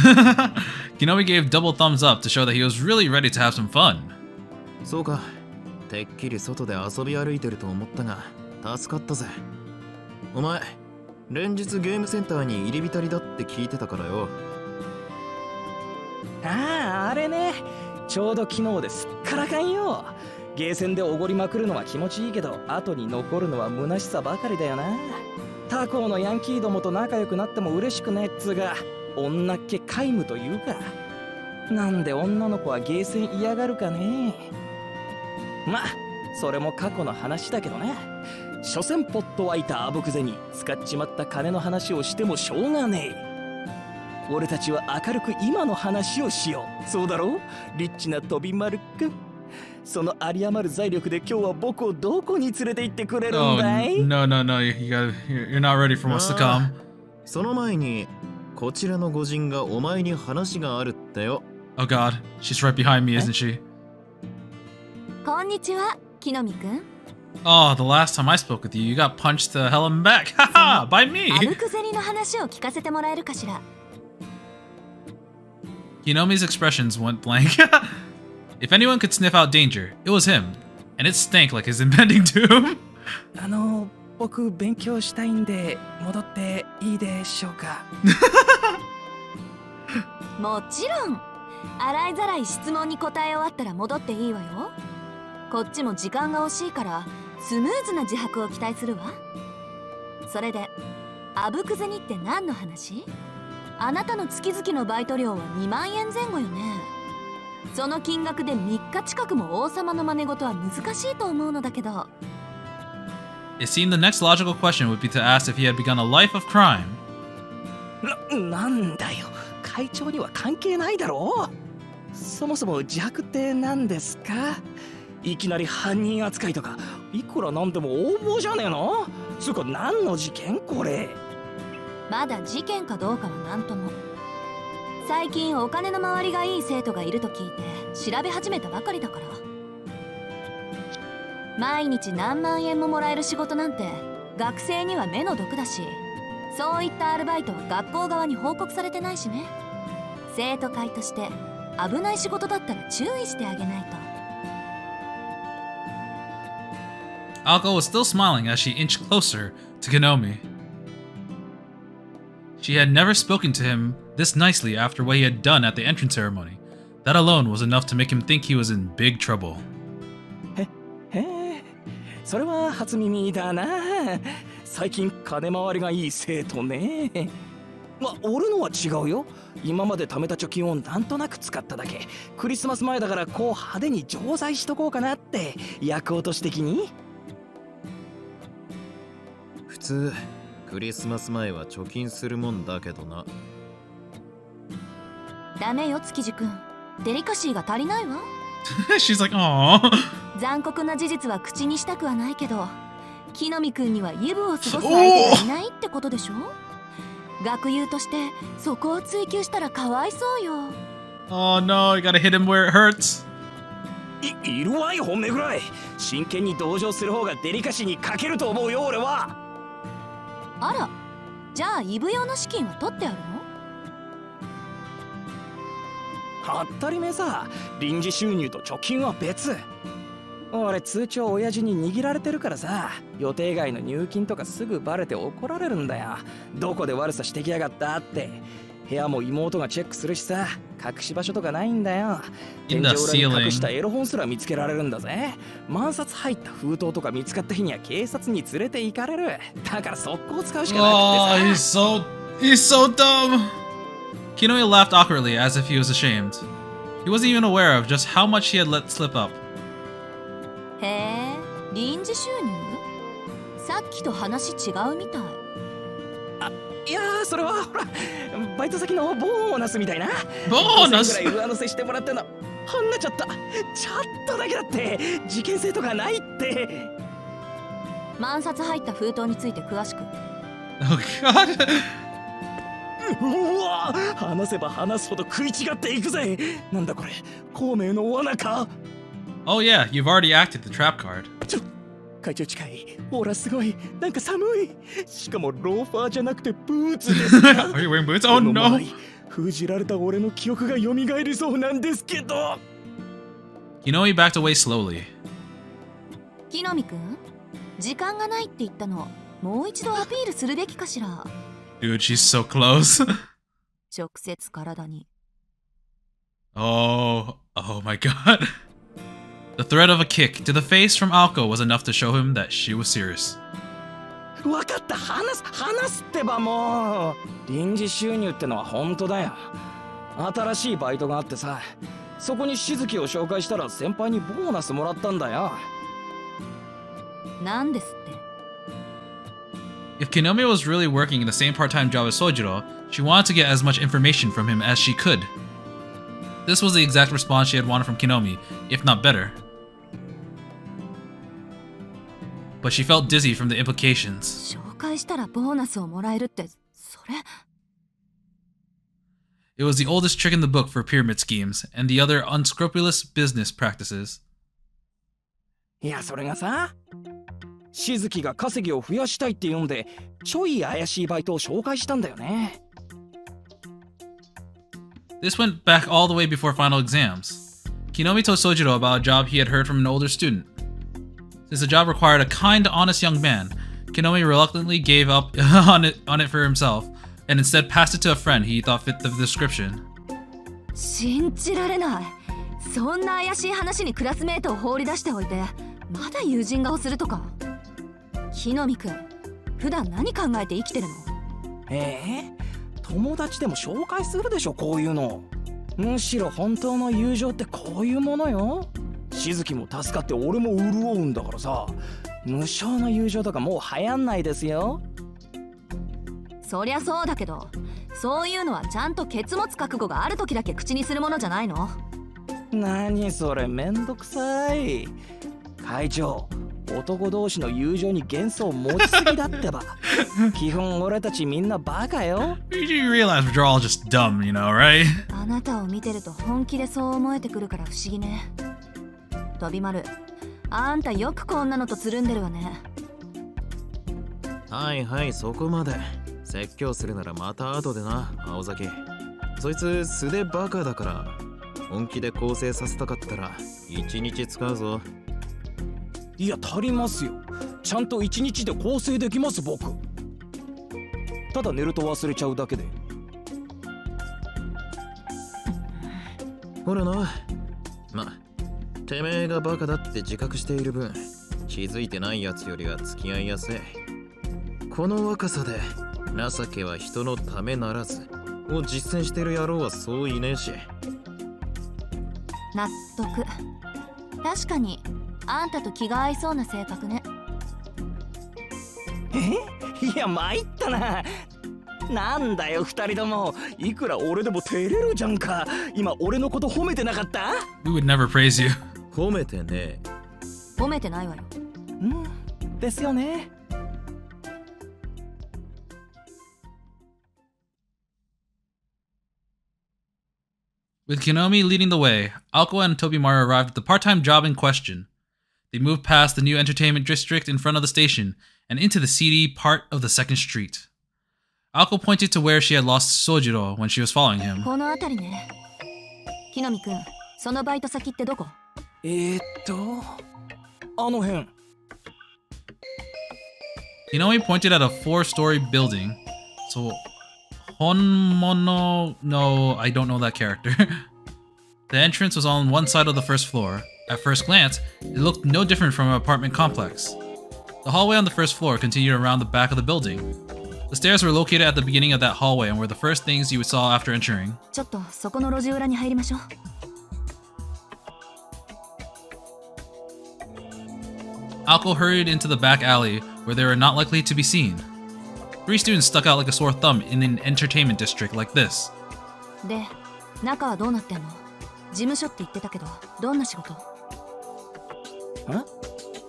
Kinomi gave double thumbs up to show that he was really ready to have some fun. そうか。てっきり外で遊び歩いてると思ったが、助かったぜ。お前、連日ゲームセンターに入り浸りだって聞いてたからよ。ああ、あれね。ちょうど昨日ですっからかんよ。ゲーセンでおごりまくるのは気持ちいいけど、後に残るのは虚しさばかりだよな。他校のヤンキーどもと仲良くなっても嬉しくないっつうが、女っ気皆無というか。なんで女の子はゲーセン嫌がるかね。まあ、それも過去の話だけどね。所詮ポッと湧いたあぶくぜに使っちまった金の話をしてもしょうがねえ。俺たちは明るく今の話をしよう。そうだろう、リッチな飛び丸くん。その有り余る財力で今日は僕をどこに連れて行ってくれるんだい？ No, you're not ready for what's to come. その前に、こちらの御人がお前に話があるってよ。Oh god, she's right behind me, isn't she? こんにちは、木の実くん。Oh, the last time I spoke with you, you got punched the hell in the back. Haha, by me. あぶく銭の話を聞かせてもらえるかしら。Kinomi's expressions went blank. If anyone could sniff out danger, it was him, and it stank like his impending doom. 僕勉強したいんで戻っていいでしょうか？もちろん。洗いざらい質問に答え終わったら戻っていいわよ。こっちも時間が惜しいからスムーズな自白を期待するわ。それで、あぶく銭って何の話？あなたの月々のバイト料は2万円前後よね。その金額で3日近くも王様の真似事は難しいと思うのだけど。It seemed the next logical question would be to ask if he had begun a life of crime. なんだよ、会長には関係ないだろう。そもそも自白って何ですか？いきなり犯人扱いとか、いくらなんでも横暴じゃねえの？つうか何の事件これ？まだ事件かどうかは何とも。最近お金の回りがいい生徒がいると聞いて調べ始めたばかりだから。毎日何万円ももらえる仕事なんて学生には目の毒だし、そういったアルバイトは学校側に報告されてないしね。生徒会として危ない仕事だったら注意してあげないと。Alko was still smiling as she inched closer to Kinomi. She had never spoken to him this nicely after what he had done at the entrance ceremony. That alone was enough to make him think he was in big trouble. それは初耳だな。最近金回りがいい生徒ね。俺のは違うよ。今まで貯めた貯金をなんとなく使っただけ。クリスマス前だからこう派手に錠剤しとこうかなって、役落とし的に。普通クリスマス前は貯金するもんだけどな。ダメよ築地くん、デリカシーが足りないわ。She's like, aww. 残酷な事実は口にしたくはないけど、木の実くんにはイブを過ごす相手がいないってことでしょ。学友としてそこを追求したらかわいそうよ。Oh no, you gotta hit him where it hurts. いるわい本命ぐらい。真剣に同情する方がデリカシーに欠けると思うよ俺は。あら、じゃあイブ用の資金は取ってあるの？当たり前さ。臨時収入と貯金は別。俺通帳親父に握られてるからさ、予定外の入金とかすぐバレて怒られるんだよ。どこで悪さしてきやがったって。部屋も妹がチェックするしさ、隠し場所とかないんだよ。天井裏に隠したエロ本すら見つけられるんだぜ。万冊入った封筒とか見つかった日には警察に連れて行かれる。だから速攻使うしかなくてさ。He's so dumb. Kinoya laughed awkwardly as if he was ashamed. He wasn't even aware of just how much he had let slip up. へえ、臨時収入？さっきと話違うみたい。いやー、それはほらバイト先のボーナスみたいな。ボーナス？ぐらい上乗せしてもらってんの。はんなっちゃった。ちょっとだけだって。事件性とかないって。万冊入った封筒について詳しく。Oh God. うわ、話せば話すほど食い違っていくぜ。なんだこれ、孔明の罠か。Oh yeah, you've already acted the trap card. 会長近い。ほらすごい。なんか寒い。しかもローファーじゃなくてブーツですか。Are you wearing boots? Oh no. 封じられた俺の記憶が蘇りそうなんですけど。Kinomi backed away slowly. 木の実くん、時間がないって言ったの、もう一度アピールするべきかしら。Dude, she's so close. 直接体に。Oh my God. The threat of a kick to the face from Alko was enough to show him that she was serious. わかった、話すってばもう。臨時収入ってのは本当だよ。新しいバイトがあってさ、そこにしずきを紹介したら先輩にボーナスもらったんだよ。なんですって。 If Kinomi was really working in the same part-time job as Sojiro, she wanted to get as much information from him as she could. This was the exact response she had wanted from Kinomi, if not better. But she felt dizzy from the implications. 紹介したらボーナスをもらえるって、それ。It was the oldest trick in the book for pyramid schemes and the other unscrupulous business practices. いや、それがさ、しずきが稼ぎを増やしたいって言うんで、ちょい怪しいバイトを紹介したんだよね。This went back all the way before final exams. Kinomi told Sojiro about a job he had heard from an older student. Since the job required a kind, honest young man, Kinomi reluctantly gave up on it for himself and instead passed it to a friend he thought fit the description. 信じられない。そんな怪しい話にクラスメートを放り出しておいて、まだ友人顔するとか。木の実くん、普段何考えて生きてるの？友達でも紹介するでしょ、こういうの。むしろ本当の友情ってこういうものよ。しずきも助かって俺も潤うんだからさ。無償の友情とかもう流行んないですよ。そりゃそうだけど、そういうのはちゃんとケツ持つ覚悟がある時だけ口にするものじゃないの？何それ、めんどくさい。会長、男同士の友情に幻想持ちすぎだってば。基本俺たちみんなバカよ。You realize we're all just dumb, you know, right? あなたを見てると本気でそう思えてくるから不思議ね。飛丸、あんたよくこんなのとつるんでるわね。はいはい、そこまで。説教するならまた後でな、青崎。そいつ素でバカだから、本気で構成させたかったら1日使うぞ。いや、足りますよ。ちゃんと1日で構成できます、僕。ただ寝ると忘れちゃうだけで。ほらな、てめえがバカだって自覚している分、気づいてないやつよりは付き合いやすい。この若さで情けは人のためならずを実践してる野郎はそういねえし。納得。確かにあんたと気が合いそうな性格ね。いや、参ったな。なんだよ2人とも、いくら俺でも照れるじゃんか。今俺のこと褒めてなかった？ We would never praise you. 褒めてねえ。褒めてないわよ。ですよね。With Kinomi leading the way, Aoko and Tobimaru arrived at the part-time job in question. They moved past the new entertainment district in front of the station and into the seedy part of the second street. Aoko pointed to where she had lost Sojiro when she was following him. この辺りね。木の実くん、そのバイト先ってどこ？あの辺。Kinomi pointed at a 4-story building. So, Honmono... No, I don't know that character. The entrance was on one side of the first floor. At first glance, it looked no different from an apartment complex. The hallway on the first floor continued around the back of the building. The stairs were located at the beginning of that hallway and were the first things you saw after entering. ちょっとそこの路地裏に入りましょう。Aoko hurried into the back alley where they were not likely to be seen. 3 students stuck out like a sore thumb in an entertainment district like this. で、中はどうなってんの？事務所って言ってたけど、どんな仕事？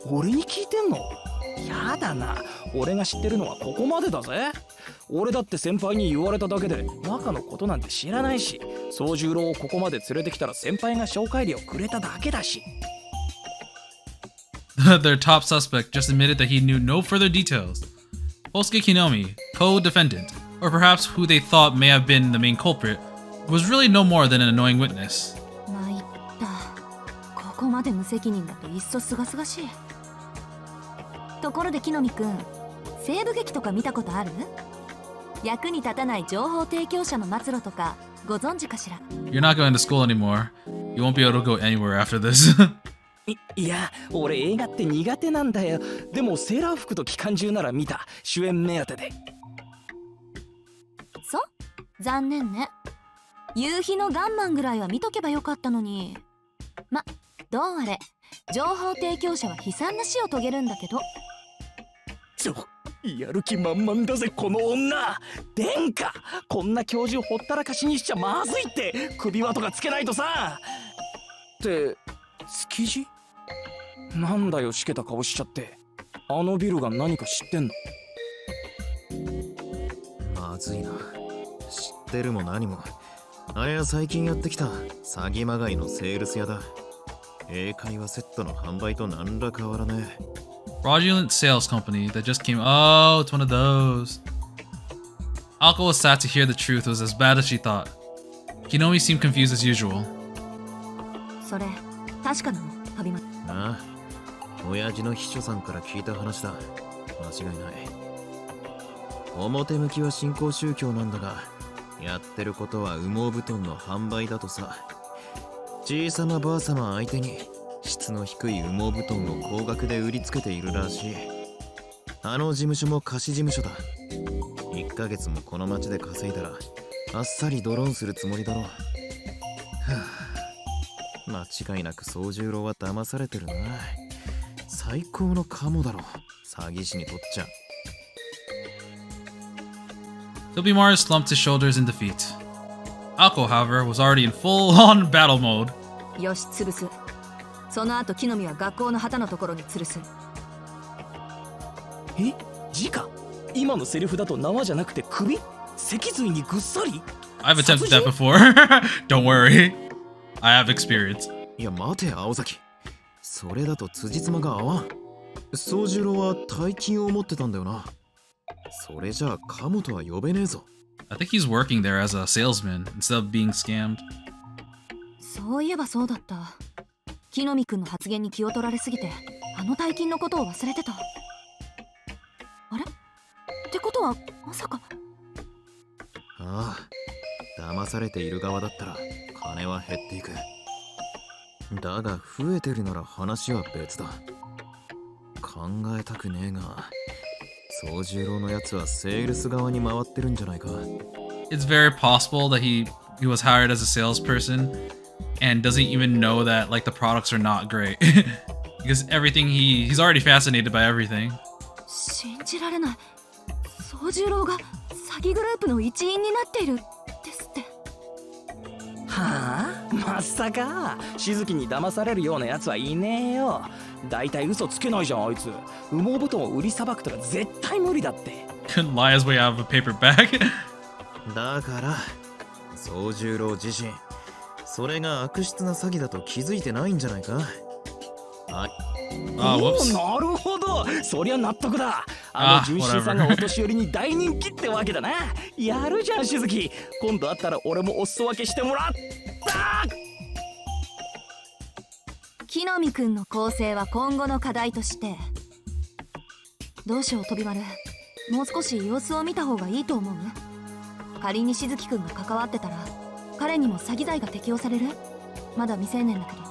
俺に聞いてんの？やだな。俺が知ってるのはここまでだぜ。俺だって先輩に言われただけで中のことなんて知らないし、宗十郎をここまで連れてきたら先輩が紹介料くれただけだし。Their top suspect just admitted that he knew no further details. Hosuke Kinomi, co-defendant, or perhaps who they thought may have been the main culprit, was really no more than an annoying witness. 参った。ここまで無責任だといっそすがすがしい。ところで木の実くん、西部劇とか見たことある？役に立たない情報提供者の末路とかご存知かしら？ You're not going to school anymore. You won't be able to go anywhere after this. いや、俺映画って苦手なんだよ。でもセーラー服と機関銃なら見た。主演目当てで。そう？残念ね。夕日のガンマンぐらいは見とけばよかったのに。ま、どうあれ、情報提供者は悲惨な死を遂げるんだけど。やる気満々だぜこの女。殿下、こんな教授ほったらかしにしちゃまずいって。首輪とかつけないとさ。って築地？なんだよしけた顔しちゃって。あのビルが何か知ってんの？まずいな。知ってるも何も。あれは最近やってきた詐欺まがいのセールス屋だ。英会話セットの販売と何ら変わらねえ。Fraudulent sales company that just came. Oh, it's one of those. Aoko was sad to hear the truth was as bad as she thought. Kinomi seemed confused as usual. それ確かなの？旅ま。ああ、親父の秘書さんから聞いた話だ。間違いない。表向きは新興宗教なんだが、やってることは羽毛布団の販売だとさ。小さなばあさま相手に質の低い羽毛布団を高額で売りつけているらしい。あの事務所も貸し事務所だ。1ヶ月もこの町で稼いだらあっさりドローンするつもりだろう。はあ、間違いなく宗十郎は騙されてるな。最高のカモだろ、詐欺師にとっちゃ。Tobimaru slumped his shoulders in defeat. Ako, however, was already in full-on battle mode. よし、潰す。その後、木の実は学校の旗のところに吊るす。え、直？今のセリフだと縄じゃなくて首？脊髄にぐっさり？ I've attempted that before. Don't worry. I have experience. いや待て青崎、それだと辻褄が合わん。宗十郎は大金を持ってたんだよな。それじゃあカモとは呼べねえぞ。 I think he's working there as a salesman instead of being scammed. そういえばそうだった。木の実くんの発言に気を取られすぎて、あの大金のことを忘れてた。あれ？ってことはまさか。ああ、騙されている側だったら金は減っていく。だが増えてるなら話は別だ。考えたくねえが、宗十郎のやつはセールス側に回ってるんじゃないか。 It's very possible that he was hired as a salesperson and doesn't even know that like the products are not great. Because everything he's already fascinated by everything. 信じられない。宗十郎が詐欺グループの一員になっているですって。はあ、まさかしずきに騙されるようなやつはいねえよ。だいたい嘘つけないじゃんあいつ。羽毛布団を売りさばくとか絶対無理だって。Couldn't lie his way out of a paper bag. だから宗十郎自身、それが悪質な詐欺だと気づいてないんじゃないか。あ、whoops. なるほど、そりゃ納得だ。あの純真さんがお年寄りに大人気ってわけだな。やるじゃんしずき。今度会ったら俺もお裾分けしてもらった。木の実くんの構成は今後の課題として、どうしよう飛丸、もう少し様子を見た方がいいと思う。仮にしずきくんが関わってたら彼にも詐欺罪が適用される。まだ未成年だけど。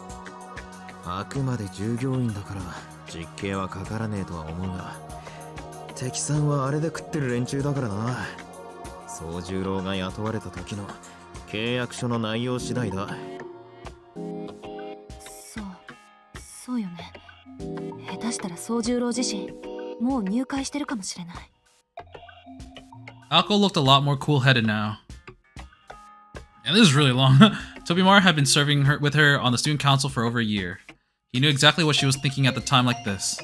あくまで従業員だから実刑はかからねえとは思うが、敵さんはあれで食ってる連中だからな。宗十郎が雇われた時の契約書の内容次第だ。そうよね。下手したら宗十郎自身もう入会してるかもしれない。Ako looked a lot more cool-headed now. And this is really long. Tobimaru had been serving with her on the student council for over a year. He knew exactly what she was thinking at the time like this.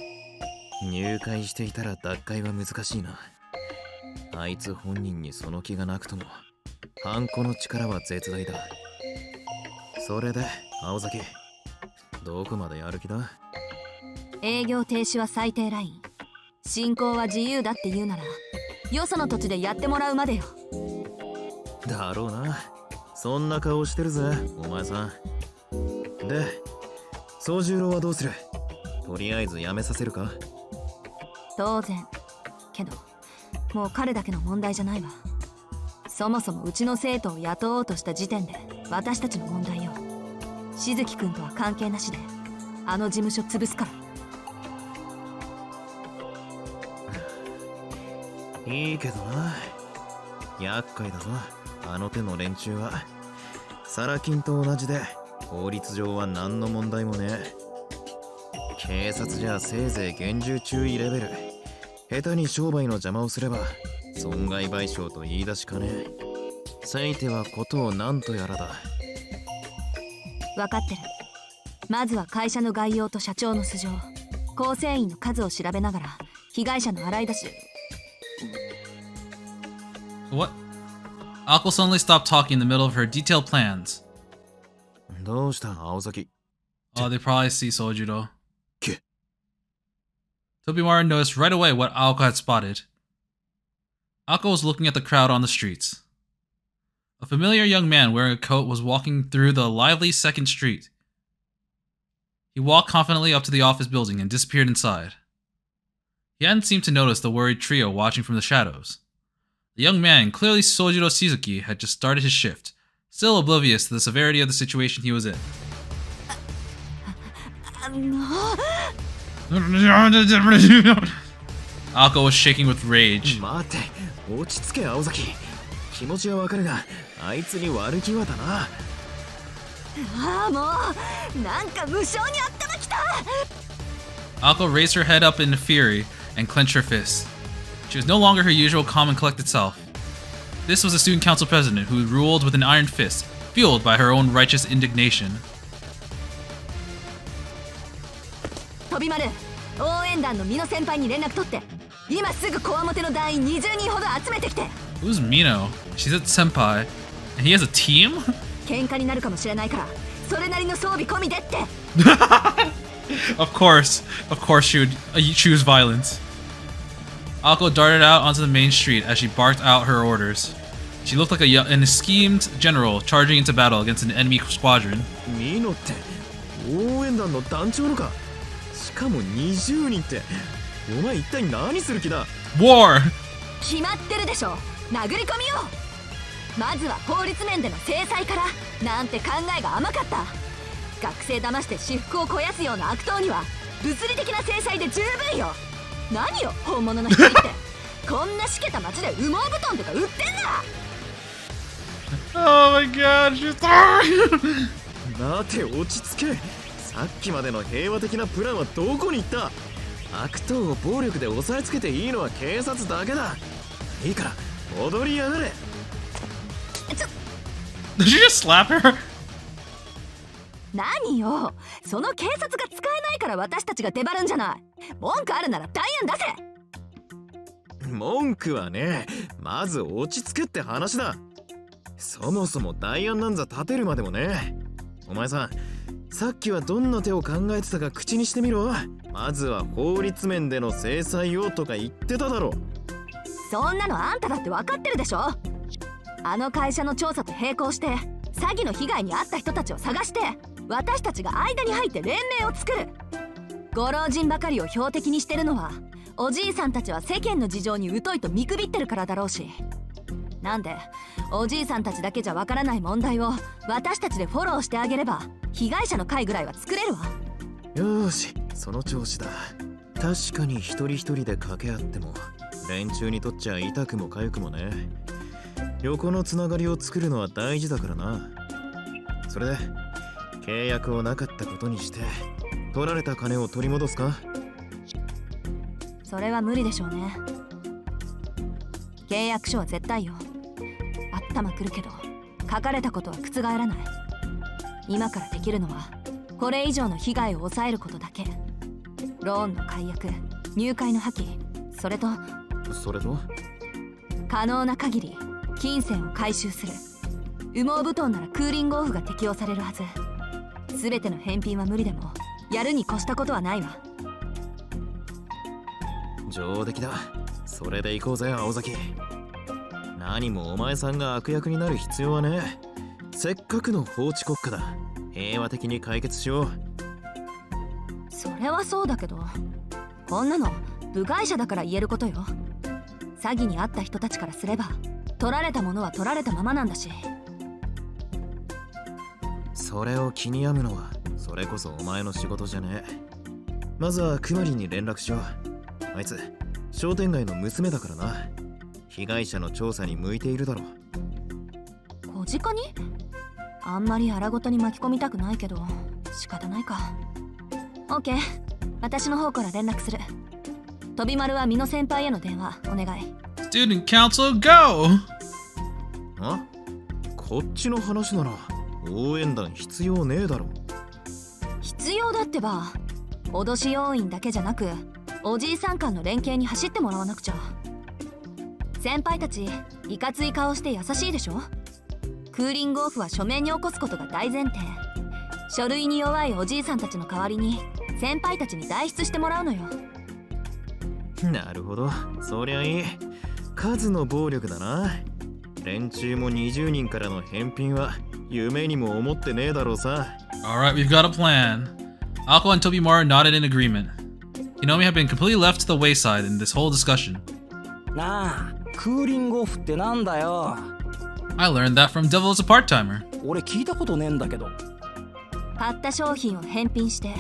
入会していたら脱会は難しいな。あいつ本人にその気がなくとも、ハンコの力は絶大だ。それで、青崎、どこまでやる気だ？営業停止は最低ライン。進行は自由だって言うなら、よその土地でやってもらうまでよ。だろうな。そんな顔してるぜ、お前さん。で、宗十郎はどうする？とりあえず辞めさせるか？当然。けど、もう彼だけの問題じゃないわ。そもそもうちの生徒を雇おうとした時点で私たちの問題よ。しずきくんとは関係なしであの事務所潰すから。いいけどな。厄介だぞ、あの手の連中は。サラ金と同じで法律上は何の問題もねえ。警察じゃせいぜい厳重注意レベル。下手に商売の邪魔をすれば損害賠償と言い出しかねえ。せいてはことを何とやらだ。分かってる。まずは会社の概要と社長の素性、構成員の数を調べながら被害者の洗い出し。What? Ako suddenly stopped talking in the middle of her detailed plans. どうした青崎？ Oh, they probably see Sojiro. Tobimaru noticed right away what Aoko had spotted. Aoko was looking at the crowd on the streets. A familiar young man wearing a coat was walking through the lively second street. He walked confidently up to the office building and disappeared inside. He hadn't seemed to notice the worried trio watching from the shadows. The young man, clearly Sojiro Shizuki, had just started his shift, still oblivious to the severity of the situation he was in. Aoko was shaking with rage. 待て、落ち着け青崎。気持ちはわかるが、あいつに悪気はだな。ああ、もうなんか無性に頭きた。Aoko raised her head up in fury and clenched her fists. She was no longer her usual calm and collected self. This was a student council president who ruled with an iron fist, fueled by her own righteous indignation. 飛び丸、応援団のミノ先輩に連絡取って、今すぐこわもての団員20人ほど集めてきて。Who's Mino? She's a senpai. And he has a team? 喧嘩になるかもしれないから、それなりの装備込みでって。Of course she would choose violence. Akko darted out onto the main street as she barked out her orders. She looked like an schemed general charging into battle against an enemy squadron. ミノって応援団の団長のか。しかも20人って、お前一体何する気だ。 War! 決まってるでしょ。殴り込みよ。まずは法律面での制裁からなんて考えが甘かった。学生騙して私服を肥やすような悪党には物理的な制裁で十分よ。何よ本物の光ってこんなしけた街で羽毛布団とか売ってんな。 Oh my god, she's sorry! 待て落ち着け。さっきまでの平和的なプランはどこに行った。悪党を暴力で押さえつけていいのは警察だけだ。いいから踊りやがれ。Did she just slap her? 何よ、その警察が使えないから私たちが出張るんじゃない。文句あるなら代案出せ。文句はね、まず落ち着けって話だ。そもそも代案なんざ立てるまでもね。お前さん、さっきはどんな手を考えてたか口にしてみろ。まずは法律面での制裁をとか言ってただろ。そんなのあんただって分かってるでしょ。あの会社の調査と並行して詐欺の被害に遭った人たちを探して、私たちが間に入って連盟を作る。ご老人ばかりを標的にしてるのは、おじいさんたちは世間の事情に疎いと見くびってるからだろうし。なんでおじいさんたちだけじゃわからない問題を私たちでフォローしてあげれば、被害者の会ぐらいは作れるわ。よーし、その調子だ。確かに一人一人で掛け合っても連中にとっちゃ痛くも痒くもね。横のつながりを作るのは大事だからな。それで契約をなかったことにして取られた金を取り戻すか。それは無理でしょうね。契約書は絶対よ。頭くるけど書かれたことは覆らない。今からできるのはこれ以上の被害を抑えることだけ。ローンの解約、入会の破棄、それと可能な限り金銭を回収する。羽毛布団ならクーリングオフが適用されるはず。全ての返品は無理でもやるに越したことはないわ。上出来だ。それで行こうぜ青崎。何もお前さんが悪役になる必要はね。せっかくの法治国家だ。平和的に解決しよう。それはそうだけど、こんなの部外者だから言えることよ。詐欺に遭った人たちからすれば取られたものは取られたままなんだし。それを気に病むのはそれこそお前の仕事じゃねえ。まずはクマリンに連絡しよう。あいつ商店街の娘だからな。被害者の調査に向いているだろう。小鹿にあんまり荒ごとに巻き込みたくないけど仕方ないか。オッケー、私の方から連絡する。飛丸は美濃先輩への電話お願い。 Student Council, go! あ、こっちの話なら応援団必要ねえだろ。必要だってば。脅し要員だけじゃなくおじいさん間の連携に走ってもらわなくちゃ。先輩たちいかつい顔して優しいでしょ。クーリングオフは書面に起こすことが大前提。書類に弱いおじいさんたちの代わりに先輩たちに代筆してもらうのよ。なるほど、そりゃいい。数の暴力だな。連中も20人からの返品は夢にも思ってねえだろうさ。 Alright, we've got a plan. Akko and Tobimaru nodded in agreement. Hinomi had been completely left to the wayside in this whole discussion. なあ、クーリングオフってなんだよ。 I learned that from Devil is a Part-Timer. 俺聞いたことねえんだけど。買った商品を返品して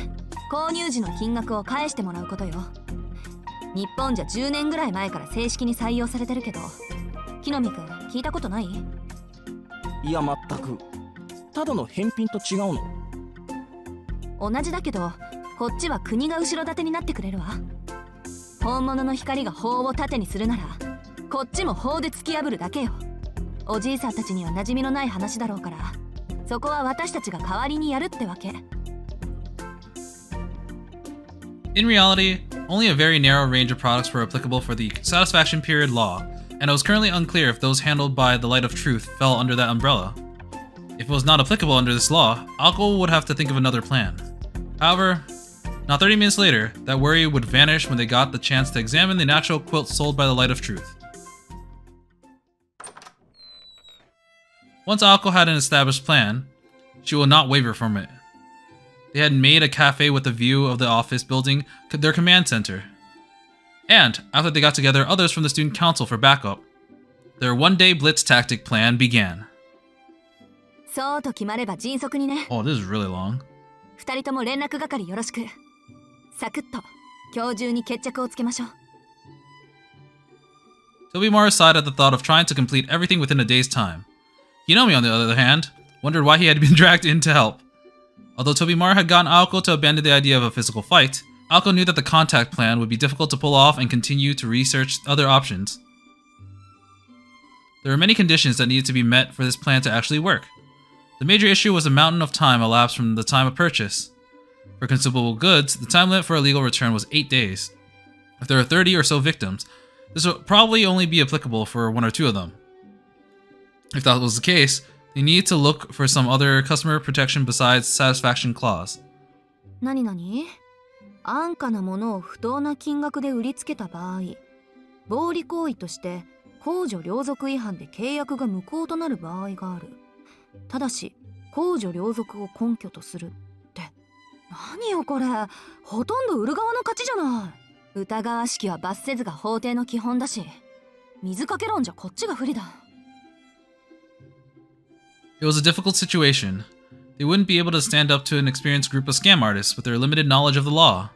購入時の金額を返してもらうことよ。日本じゃ10年ぐらい前から正式に採用されてるけど、木の実くん聞いたことない？いや全く。ただの返品と違うの？同じだけどこっちは国が後ろ盾になってくれるわ。本物の光が法を盾にするならこっちも法で突き破るだけよ。おじいさんたちには馴染みのない話だろうから、そこは私たちが代わりにやるってわけ。In reality, only a very narrow range of products were applicable for the satisfaction period law, and it was currently unclear if those handled by the Light of Truth fell under that umbrella. If it was not applicable under this law, Alco would have to think of another plan. However, not 30 minutes later, that worry would vanish when they got the chance to examine the natural quilt sold by the Light of Truth. Once Alco had an established plan, she will not waver from it. They had made a cafe with a view of the office building, their command center. And, after they got together others from the student council for backup, their one-day blitz tactic plan began. そうと決まれば迅速にね。Oh, this is really long. 二人とも連絡係よろしく。サクッと今日中に決着をつけましょう。Tobimaru sighed at the thought of trying to complete everything within a day's time. Hinomi, on the other hand, wondered why he had been dragged in to help. Although Tobimaru had gotten Aoko to abandon the idea of a physical fight, Aoko knew that the contact plan would be difficult to pull off and continued to research other options. There were many conditions that needed to be met for this plan to actually work. The major issue was the mountain of time elapsed from the time of purchase. For consumable goods, the time limit for a legal return was 8 days. If there are 30 or so victims, this would probably only be applicable for 1 or 2 of them. If that was the case, they needed to look for some other customer protection besides satisfaction clause. 何々？安価なものを不当な金額で売りつけた場合、暴利行為として公序良俗違反で契約が無効となる場合がある。ただし、公序良俗を根拠とするって。何よこれ、ほとんど売る側の勝ちじゃない。疑わしきは罰せずが法廷の基本だし、水かけ論じゃこっちが不利だ。It was a difficult situation. They wouldn't be able to stand up to an experienced group of scam artists with their limited knowledge of the law.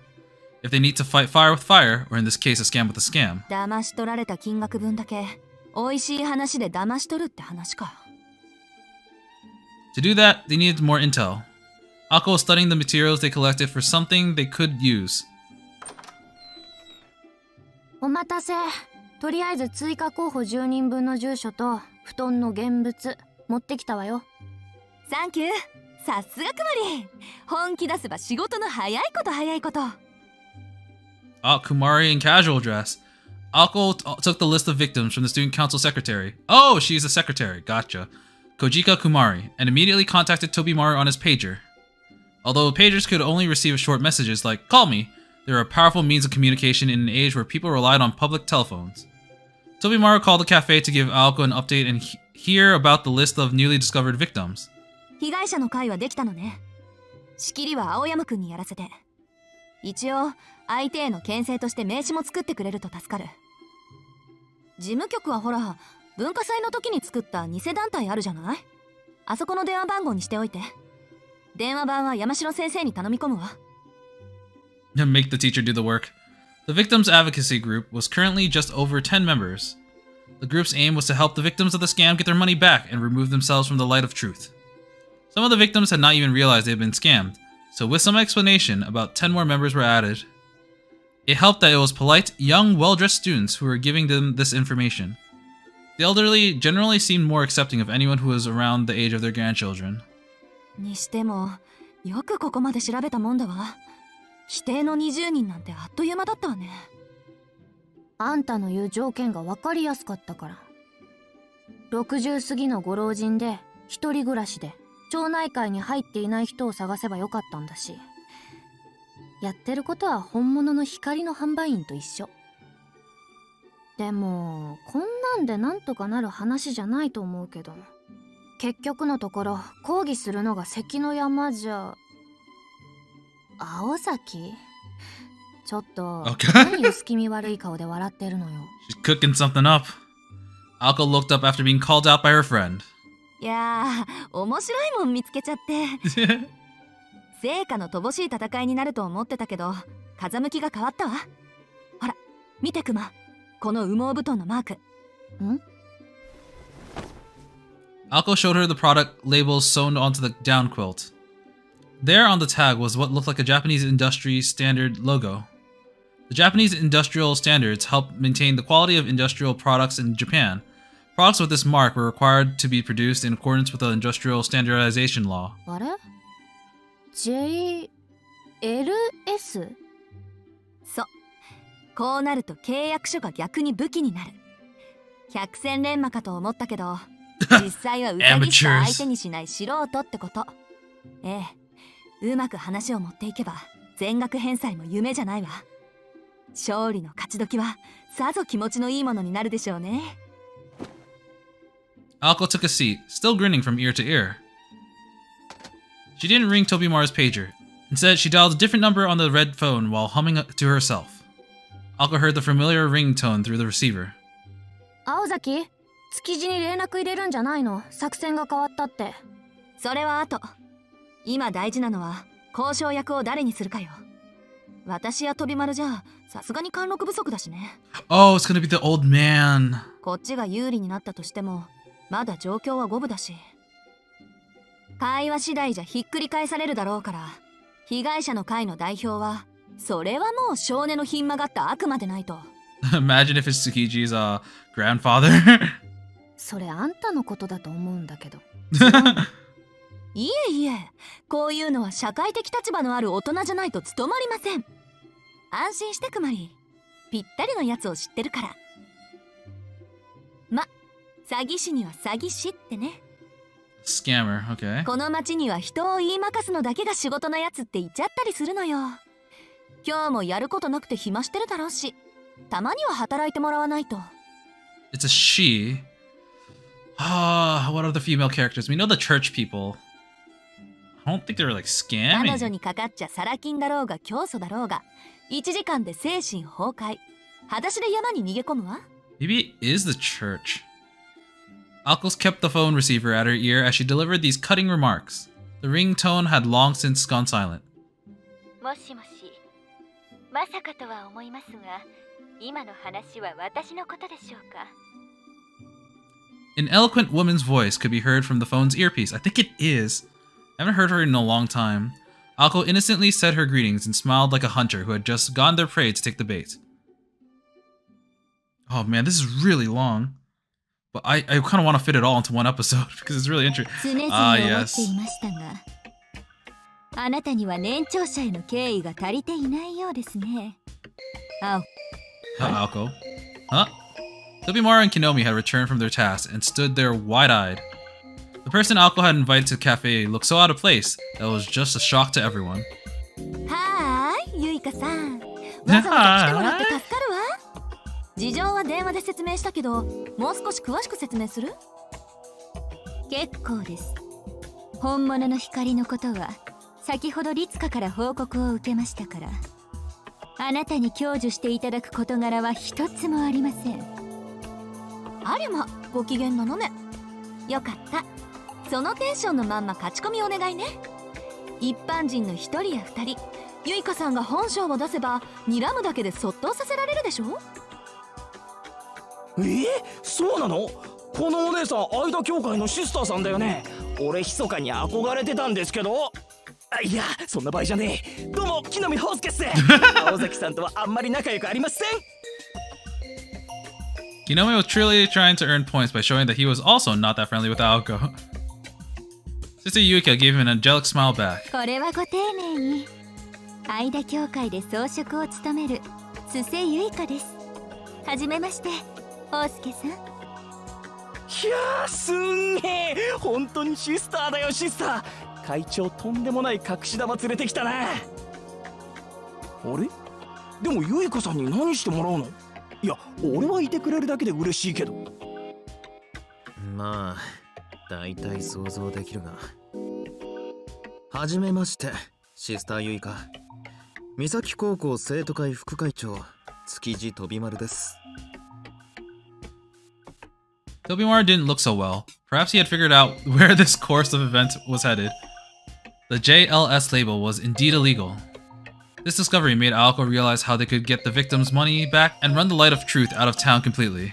If they need to fight fire with fire, or in this case a scam with a scam. 騙し取られた金額分だけ、美味しい話で騙し取るって話か。To do that, they needed more intel. Akko was studying the materials they collected for something they could use. お待たせ。とりあえず追加候補10人分の住所と布団の現物持ってきたわよ。サンキュー。さすがくまり。本気出せば仕事の早いこと早いこと。Kumari in casual dress. Akko took the list of victims from the student council secretary. Oh, she's the secretary. Gotcha. Kojika Kumari, and immediately contacted Tobimaru on his pager. Although pagers could only receive short messages like, "Call me," they were a powerful means of communication in an age where people relied on public telephones. Tobimaru called the cafe to give Aoko an update and hear about the list of newly discovered victims. 被害者の会はできたのね。仕切りは青山くんにやらせて。一応、相手への牽制として名刺も作ってくれると助かる。事務局はほら、文化祭の時に作った偽団体あるじゃない？あそこの電話番号にしておいて。電話番は山城先生に頼み込むわ。Make the teacher do the work. The victims advocacy group was currently just over 10 members. The group's aim was to help the victims of the scam get their money back and remove themselves from the light of truth. Some of the victims had not even realized they had been scammed, so with some explanation, about 10 more members were added. It helped that it was polite, young, well-dressed students who were giving them this information. The elderly generally seemed more accepting of anyone who was around the age of their grandchildren. にしても、よくここまで調べたもんだわ。規定の20人なんてあっという間だったわね。あんたの言う条件が分かりやすかったから。60過ぎのご老人で一人暮らしで町内会に入っていない人を探せばよかったんだし、やってることは本物の光の販売員と一緒。でもこんなんでなんとかなる話じゃないと思うけど、結局のところ抗議するのが関の山じゃ。青崎？ちょっと、何薄気味悪い顔で笑ってるのよ。She's cooking something up. Alko looked up after being called out by her friend. いやー、面白いもん見つけちゃって。成果の乏しい戦いになると思ってたけど、風向きが変わったわ。ほら、見てクマ。この羽毛布団のマーク。ん？ Alko showed her the product labels sewn onto the down quilt. There on the tag was what looked like a Japanese industry standard logo. The Japanese industrial standards help maintain the quality of industrial products in Japan, Products with this mark were required to be produced in accordance with the Industrial Standardization Law. あれ ?JLS? そう。こうなると契約書が逆に武器になる。百戦錬磨かと思ったけど、実際はウサギしか相手にしない素人ってこと。ええ、うまく話を持っていけば全額返済も夢じゃないわ。勝利の勝ち時はさぞ気持ちのいいものになるでしょうね。Alko took a seat, still grinning from ear to ear. She didn't ring Tobimaru's pager. Instead, she dialed a different number on the red phone while humming to herself. Alko heard the familiar ringtone through the receiver. 青崎、築地に連絡入れるんじゃないの？作戦が変わったって。それは後。今大事なのは交渉役を誰にするかよ。私や飛丸じゃさすがに貫禄不足だしね。Oh, it's gonna be the old man. こっちが有利になったとしてもまだ状況は五分だし。会話次第じゃひっくり返されるだろうから、被害者の会の代表はそれはもう少年のひん曲がった悪魔でないと。Imagine if it's Tsukiji's grandfather. それあんたのことだと思うんだけど。いえいえ、こういうのは社会的立場のある大人じゃないと務まりません。安心してくまり、ぴったりのやつを知ってるから。ま、詐欺師には詐欺師ってね。Scammer, okay. この町には人を言いまかすのだけが仕事のやつって言っちゃったりするのよ。今日もやることなくて暇してるだろうし、たまには働いてもらわないと。It's a she. What are the female characters? We know the church people. I don't think they're like scamming. 彼女にかかっちゃサラ金だろうが教祖だろうが、1時間で精神崩壊。裸足で山に逃げ込むわ。Maybe it is the church. Alkos kept the phone receiver at her ear as she delivered these cutting remarks. The ringtone had long since gone silent. もしもし、まさかとは思いますが、今の話は私のことでしょうか。An eloquent woman's voice could be heard from the phone's earpiece. I think it is. I haven't heard her in a long time. Alko innocently said her greetings and smiled like a hunter who had just gotten their prey to take the bait. Oh man, this is really long. But I kind of want to fit it all into one episode because it's really interesting. Yes. あなたには年長者への敬意が足りていないようですね。Alko. Huh? Tobimaru and Kinomi had returned from their tasks and stood there wide-eyed. The person Alko had invited to the cafe looked so out of place that it was just a shock to everyone. はーい、ゆいかさん。わざわざ来てもらって助かるわ。事情は電話で説明したけど、もう少し詳しく説明する？結構です。本物の光のことは先ほど律香から報告を受けましたから、あなたに享受していただく事柄は一つもありません。ありゃま、ご機嫌なのね。よかった。そのテンションのまんま勝ち込みお願いね。一般人の一人や二人、ゆいかさんが本性を出せば睨むだけでそっとさせられるでしょ。そうなの？このお姉さん、相田協会のシスターさんだよね。俺密かに憧れてたんですけど。いや、そんな場合じゃねえ。どうも、木南浩介っす。青崎さんとはあんまり仲良くありません。Kinomi was truly trying to earn points by showing that he was also not that friendly with Alko. Sister Yuika gave him an angelic smile back. これはご丁寧に。相田協会で装飾を務める須瀬ゆいかです。はじめまして、浩介さん。いやー、すんげえ。本当にシスターだよ、シスター。会長、とんでもない隠し玉連れてきたな。あれ？でもゆいかさんに何してもらうの？いや、俺はいてくれるだけで嬉しいけど。まあ、大体想像できるが。はじめまして、シスターゆいか。三崎高校生徒会副会長、築地飛丸です。Tobimaru didn't look so well. Perhaps he had figured out where this course of events was headed. The JLS label was indeed illegal. This discovery made Alko realize how they could get the victim's money back and run the light of truth out of town completely.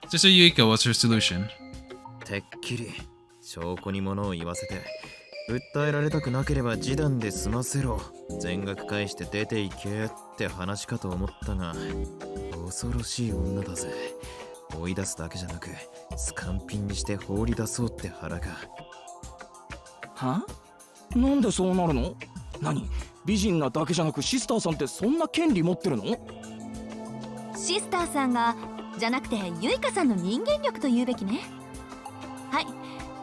Sister Yuika was her solution. てっきり証拠に物を言わせて、訴えられたくなければ示談で済ませろ、全額返して出ていけって話かと思ったが、恐ろしい女だぜ。追い出すだけじゃなくスカンピンにして放り出そうって腹か。は？なんでそうなるの？何？美人なだけじゃなくシスターさんってそんな権利持ってるの？シスターさんがじゃなくてユイカさんの人間力と言うべきね。はい、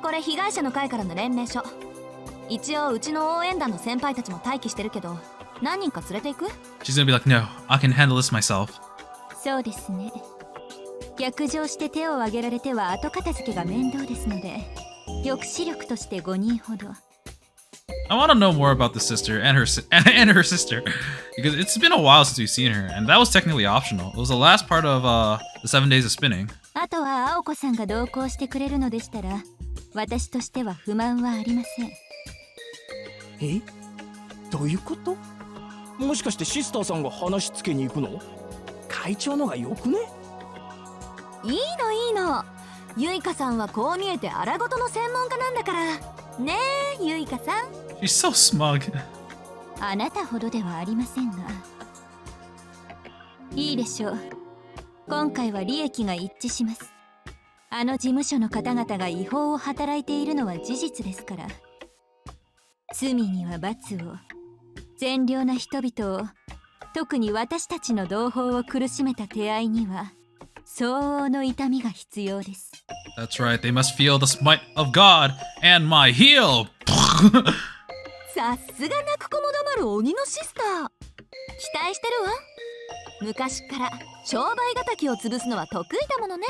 これ被害者の会からの連盟書。一応うちの応援団の先輩たちも待機してるけど、何人か連れていく？ She's gonna be like, no, I can handle this myself. そうですね。逆上して手を挙げられては後片付けが面倒ですので、抑止力として5人ほど。I want to know more about the sister and her sister, because it's been a while since we've seen her, and that was technically optional. It was the last part of the 7 days of spinning. あとは青子さんが同行してくれるのでしたら、私としては不満はありません。え？どういうこと？もしかしてシスターさんが話つけに行くの？会長のがよくね？いいの。ユイカさんはこう見えて荒事の専門家なんだから。ねえ、ユイカさん。She's so smug. あなたほどではありませんが。いいでしょう。今回は利益が一致します。あの事務所の方々が違法を働いているのは事実ですから。罪には罰を、善良な人々を、特に私たちの同胞を苦しめた手合いには相応の痛みが必要です。 That's right, they must feel the smite of God and my heel. さすが泣く子も黙る鬼のシスター。期待してるわ。昔から商売敵を潰すのは得意だものね。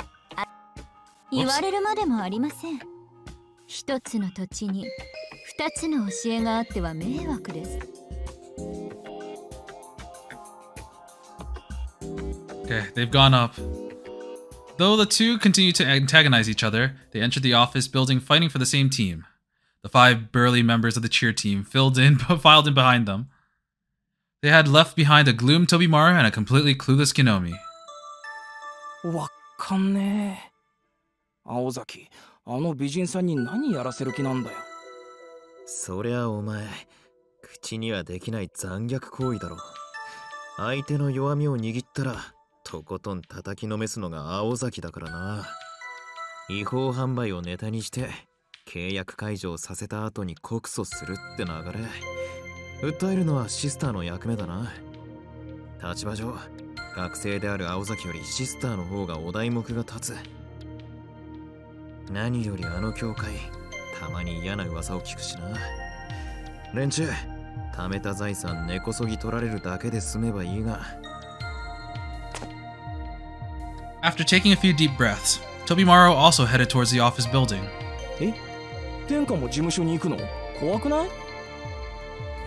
言われるまでもありません。一つの土地に二つの教えがあっては迷惑です。Okay, they've gone up. Though the two continue to antagonize each other, they entered the office building fighting for the same team. The 5 burly members of the cheer team filed in behind them. They had left behind a gloom Tobimaru and a completely clueless Kinomi. わかんねえ。青崎、あの美人さんに何やらせる気なんだよ。そりゃお前、口にはできない残虐行為だろ。相手の弱みを握ったらとことん叩きのめすのが青崎だからな。違法販売をネタにして契約解除をさせた後に告訴するって流れ。訴えるのはシスターの役目だな。立場上、学生である青崎よりシスターの方がお題目が立つ。何よりあの教会、たまに嫌な噂を聞くしな。連中、貯めた財産根こそぎ取られるだけで済めばいいが。After taking a few deep breaths, Tobimaru also headed towards the office building. え？天下も事務所に行くの？怖くない？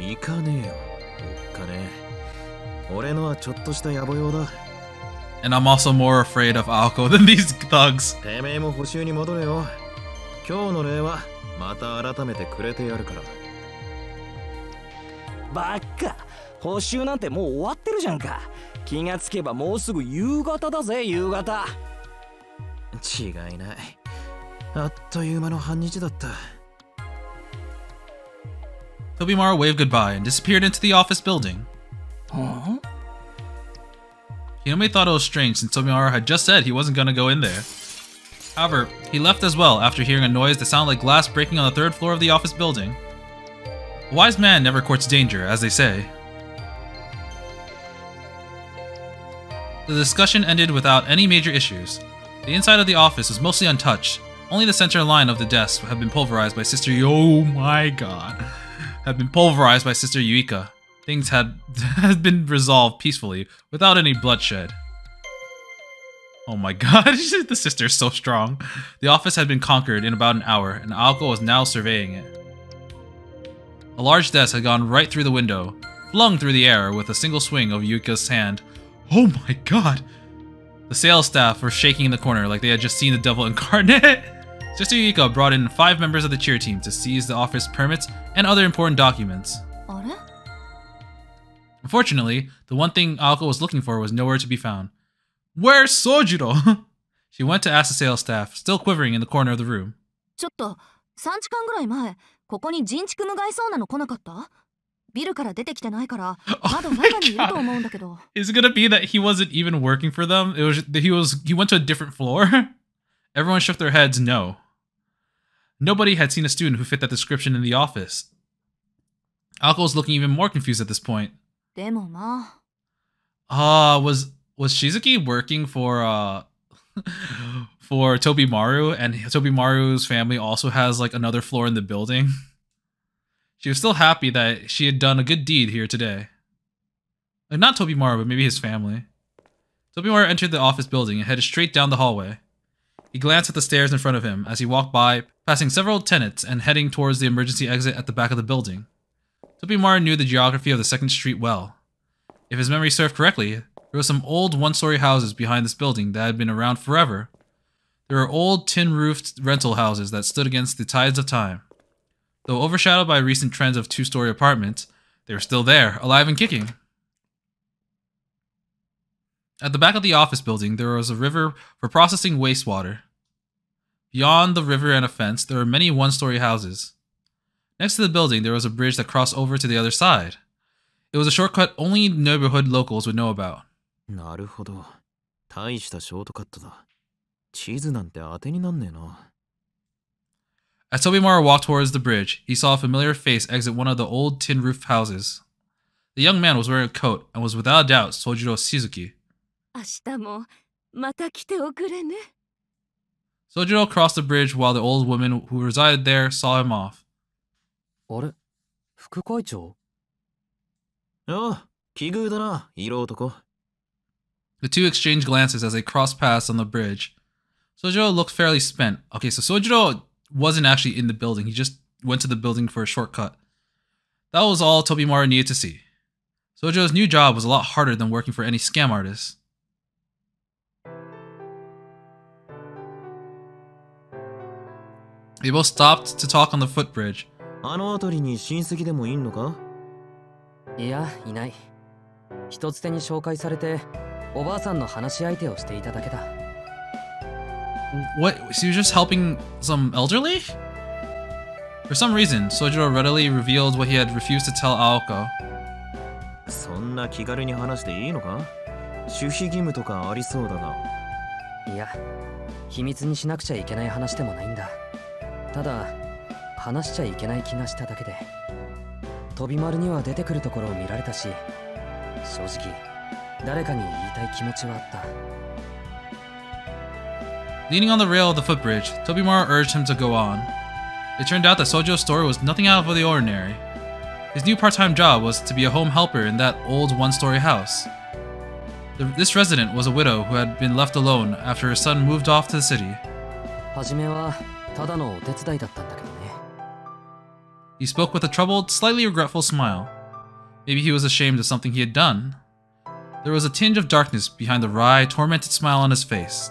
行かねえよ、おっかねえ。俺のはちょっとした野暮用だ。And I'm also more afraid of Aoko than these thugs. てめえも補習に戻れよ。今日の礼はまた改めてくれてやるから。バカ、補習なんてもう終わってるじゃんか。気がつけばもうすぐ夕方だぜ、夕方。違いない。あっという間の半日だった。Tobimaru waved goodbye and disappeared into the office building. Huh? Hinome thought it was strange since Tobimaru had just said he wasn't going to go in there. However, he left as well after hearing a noise that sounded like glass breaking on the 3rd floor of the office building. A wise man never courts danger, as they say. The discussion ended without any major issues. The inside of the office was mostly untouched. Only the center line of the desk had been pulverized by Sister Oh my god. Had been pulverized by Sister Yuika. Things had been resolved peacefully, without any bloodshed. Oh my god, the sister is so strong. The office had been conquered in about an hour, and Aoko was now surveying it. A large desk had gone right through the window, flung through the air with a single swing of Yuika's hand. Oh my god! The sales staff were shaking in the corner like they had just seen the devil incarnate. Sister Yuika brought in 5 members of the cheer team to seize the office permits and other important documents. Unfortunately, the one thing Aoko was looking for was nowhere to be found. Where's Sojiro? She went to ask the sales staff, still quivering in the corner of the room. ちょっと、3時間ぐらい前、ここに人畜無害そうなの来なかった？ビルから出てきてないからまだ中にいると思うんだけど。Is it gonna be that he wasn't even working for them? It was he went to a different floor? Everyone shook their heads no. Nobody had seen a student who fit that description in the office. Alko was looking even more confused at this point. でもな。Was Shizuki working for for Tobimaru, and Tobimaru's family also has like another floor in the building? She was still happy that she had done a good deed here today. Like, not Tobimaru, but maybe his family. Tobimaru entered the office building and headed straight down the hallway. He glanced at the stairs in front of him as he walked by, passing several tenants and heading towards the emergency exit at the back of the building. Tobimaru knew the geography of the second street well. If his memory served correctly, there were some old one-story houses behind this building that had been around forever. There were old tin-roofed rental houses that stood against the tides of time. Though overshadowed by recent trends of two-story apartments, they were still there, alive and kicking. At the back of the office building, there was a river for processing wastewater. Beyond the river and a fence, there were many one-story houses. Next to the building, there was a bridge that crossed over to the other side. It was a shortcut only neighborhood locals would know about. なるほど。大したショートカットだ。地図なんて当てになんねえな。As Tobimaru walked towards the bridge, he saw a familiar face exit one of the old tin-roofed houses. The young man was wearing a coat and was without a doubt Sojiro Shizuki. 明日もまた来ておくれね。 Sojiro crossed the bridge while the old woman who resided there saw him off. あれ副会長ああ、奇遇だな、色男。The two exchanged glances as they crossed paths on the bridge. Sojiro looked fairly spent. Okay, so Sojiro wasn't actually in the building. He just went to the building for a shortcut. That was all Tobimaru needed to see. Sojiro's new job was a lot harder than working for any scam artist. They both stopped to talk on the footbridge. あの辺りに親戚でもいんのか？いや、いない。一つ手に紹介されて、おばあさんの話し相手をしていただけだ。What? So he was just helping some elderly? For some reason, Sojiro readily revealed what he had refused to tell Aoko. そんな気軽に話していいのか？守秘義務とかありそうだが。いや、秘密にしなくちゃいけない話でもないんだ。ただ、話しちゃいけない気がしただけで。飛び丸には出てくるところを見られたし、正直、誰かに言いたい気持ちはあった。Leaning on the rail of the footbridge, Tobimaru urged him to go on. It turned out that Sojo's story was nothing out of the ordinary. His new part-time job was to be a home helper in that old one-story house. This resident was a widow who had been left alone after her son moved off to the city. 初めはただのお手伝いだったんだけどね。He spoke with a troubled, slightly regretful smile. Maybe he was ashamed of something he had done. There was a tinge of darkness behind the wry, tormented smile on his face.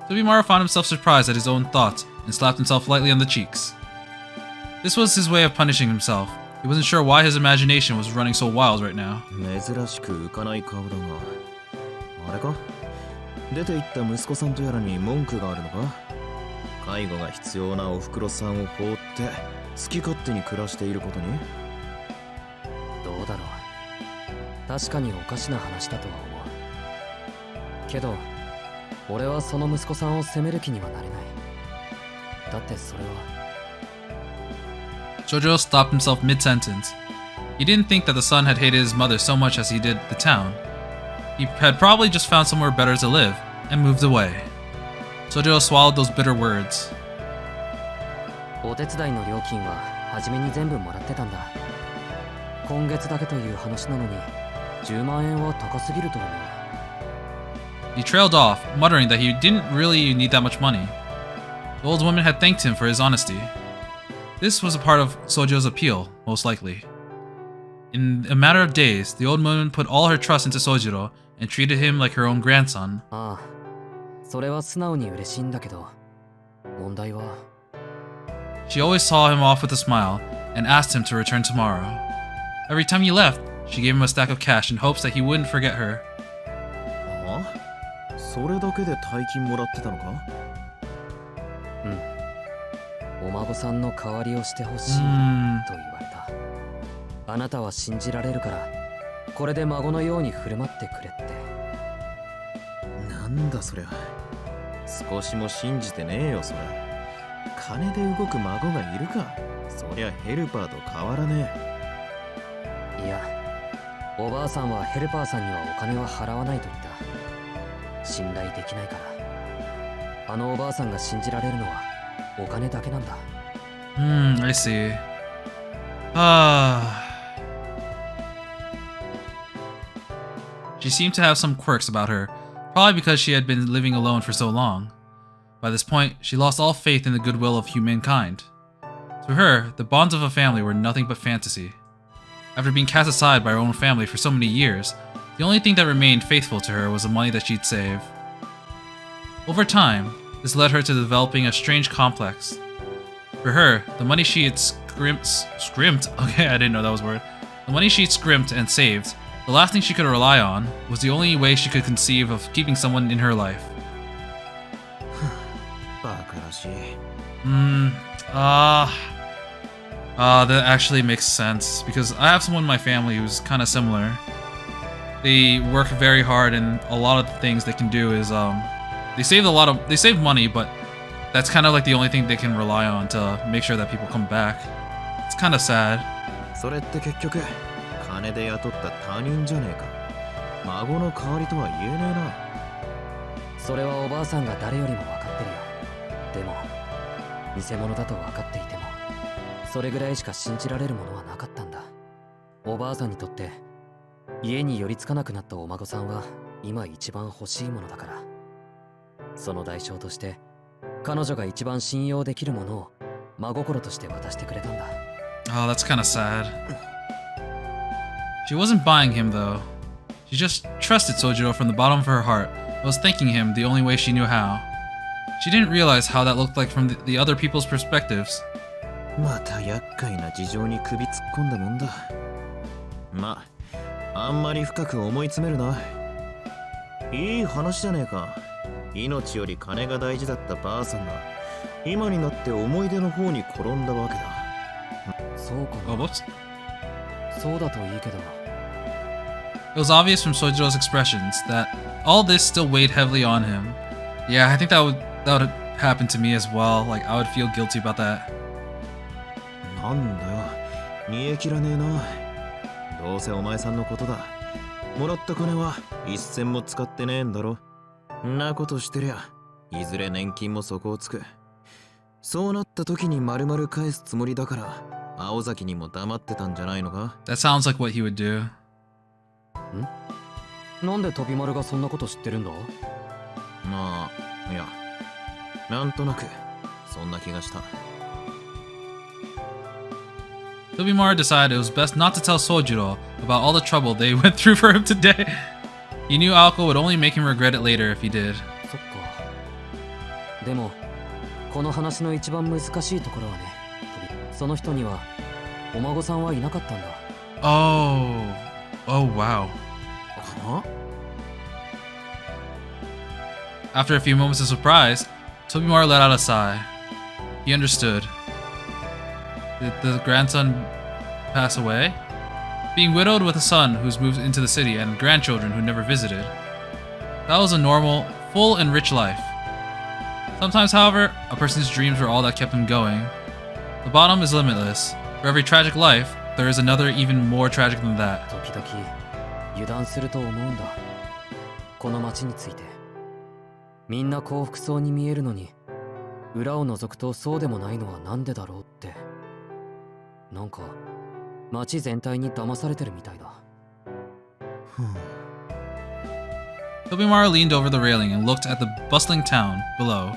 Tobimaru found himself surprised at his own thoughts and slapped himself lightly on the cheeks. This was his way of punishing himself. He wasn't sure why his imagination was running so wild right now. 珍しく浮かない顔だが。あれか？出て行った息子さんとやらに文句があるのか？介護が必要なおふくろさんを放って好き勝手に暮らしていることに？どうだろう。確かにおかしな話だとは思う。けど、俺はその息子さんを責める気にはなれない。だってそれは。Sojiro stopped himself mid-sentence. He didn't think that the son had hated his mother so much as he did the town. He had probably just found somewhere better to live, and moved away. Sojiro swallowed those bitter words. お手伝いの料金は初めに全部もらってたんだ。今月だけという話なのに、10万円は高すぎると思う。He trailed off, muttering that he didn't really need that much money. The old woman had thanked him for his honesty. This was a part of Sojo's appeal, most likely. In a matter of days, the old woman put all her trust into Sojiro and treated him like her own grandson. ああ、それは素直に嬉しいんだけど、問題は。She always saw him off with a smile and asked him to return tomorrow. Every time he left, she gave him a stack of cash in hopes that he wouldn't forget her. あ？それだけで大金もらってたのか？うん。お孫さんの代わりをしてほしいと言われた。あなたは信じられるから、これで孫のように振る舞ってくれって。なんだそりゃ。少しも信じてねえよそりゃ。金で動く孫がいるか。そりゃヘルパーと変わらねえ。いや、おばあさんはヘルパーさんにはお金は払わないと言った。信頼できないから。あのおばあさんが信じられるのはお金だけなんだ。I see. She seemed to have some quirks about her, probably because she had been living alone for so long. By this point, she lost all faith in the goodwill of humankind. To her, the bonds of a family were nothing but fantasy. After being cast aside by her own family for so many years, the only thing that remained faithful to her was the money that she'd save. Over time, this led her to developing a strange complex. For her, the money she had scrimped, okay, I didn't know that was a word. The money she'd scrimped and saved, the last thing she could rely on, was the only way she could conceive of keeping someone in her life. That actually makes sense, because I have someone in my family who's kind of similar. They work very hard, and a lot of the things they can do is, they save money, but that's kind of like the only thing they can rely on to make sure that people come back. It's kind of sad. それって結局金で雇った他人じゃねえか。孫の代わりとは言えねえな。それはおばあさんが誰よりも分かってるよ。でも偽物だと分かっていても、それぐらいしか信じられるものはなかったんだ。おばあさんにとって家に寄りつかなくなったお孫さんは今一番欲しいものだから。その代償として彼女が一番信用できるものを真心として渡してくれたんだ。Oh, that's kind of sad. She wasn't buying him though. She just trusted Sojiro from the bottom of her heart and was thanking him the only way she knew how. She didn't realize how that looked like from the other people's perspectives. また厄介な事情に首突っ込んだもんだ。まあ、あんまり深く思い詰めるな。いい話じゃねえか。命より金が大事だったばあさんが今になって思い出の方に転んだわけだ。そうかな。そうだといいけど。It was obvious from Sojiro's expressions that all this still weighed heavily on him. Yeah, I think that would happen to me as well. Like, I would feel guilty about that. なんだよ、煮え切らねえな。どうせお前さんのことだ。もらった金は一銭も使ってねえんだろ。んなことしてりゃ、いずれ年金も底をつく。そうなった時に丸々返すつもりだから、青崎にも黙ってたんじゃないのか？ That sounds like what he would do. なんで飛丸がそんなこと知ってるんだ？まあ、いや、なんとなくそんな気がした。Tobimaru decided it was best not to tell Sojiro about all the trouble they went through for him today. He knew Aoko would only make him regret it later if he did. そっか。でも、この話の一番難しいところはね、その人にはお孫さんはいなかったんだ。Oh wow. Huh? After a few moments of surprise, Tobimaru let out a sigh. He understood. Did the grandson pass away? Being widowed with a son who's moved into the city and grandchildren who never visited. That was a normal, full and rich life. Sometimes, however, a person's dreams are all that kept him going. The bottom is limitless. For every tragic life, there is another even more tragic than that. 時々油断すると思うんだ。この町について。みんな幸福そうに見えるのに、裏を覗くとそうでもないのはなんでだろうって。なんか町全体に騙されてるみたいだ。Tobimaru leaned over the railing and looked at the bustling town below.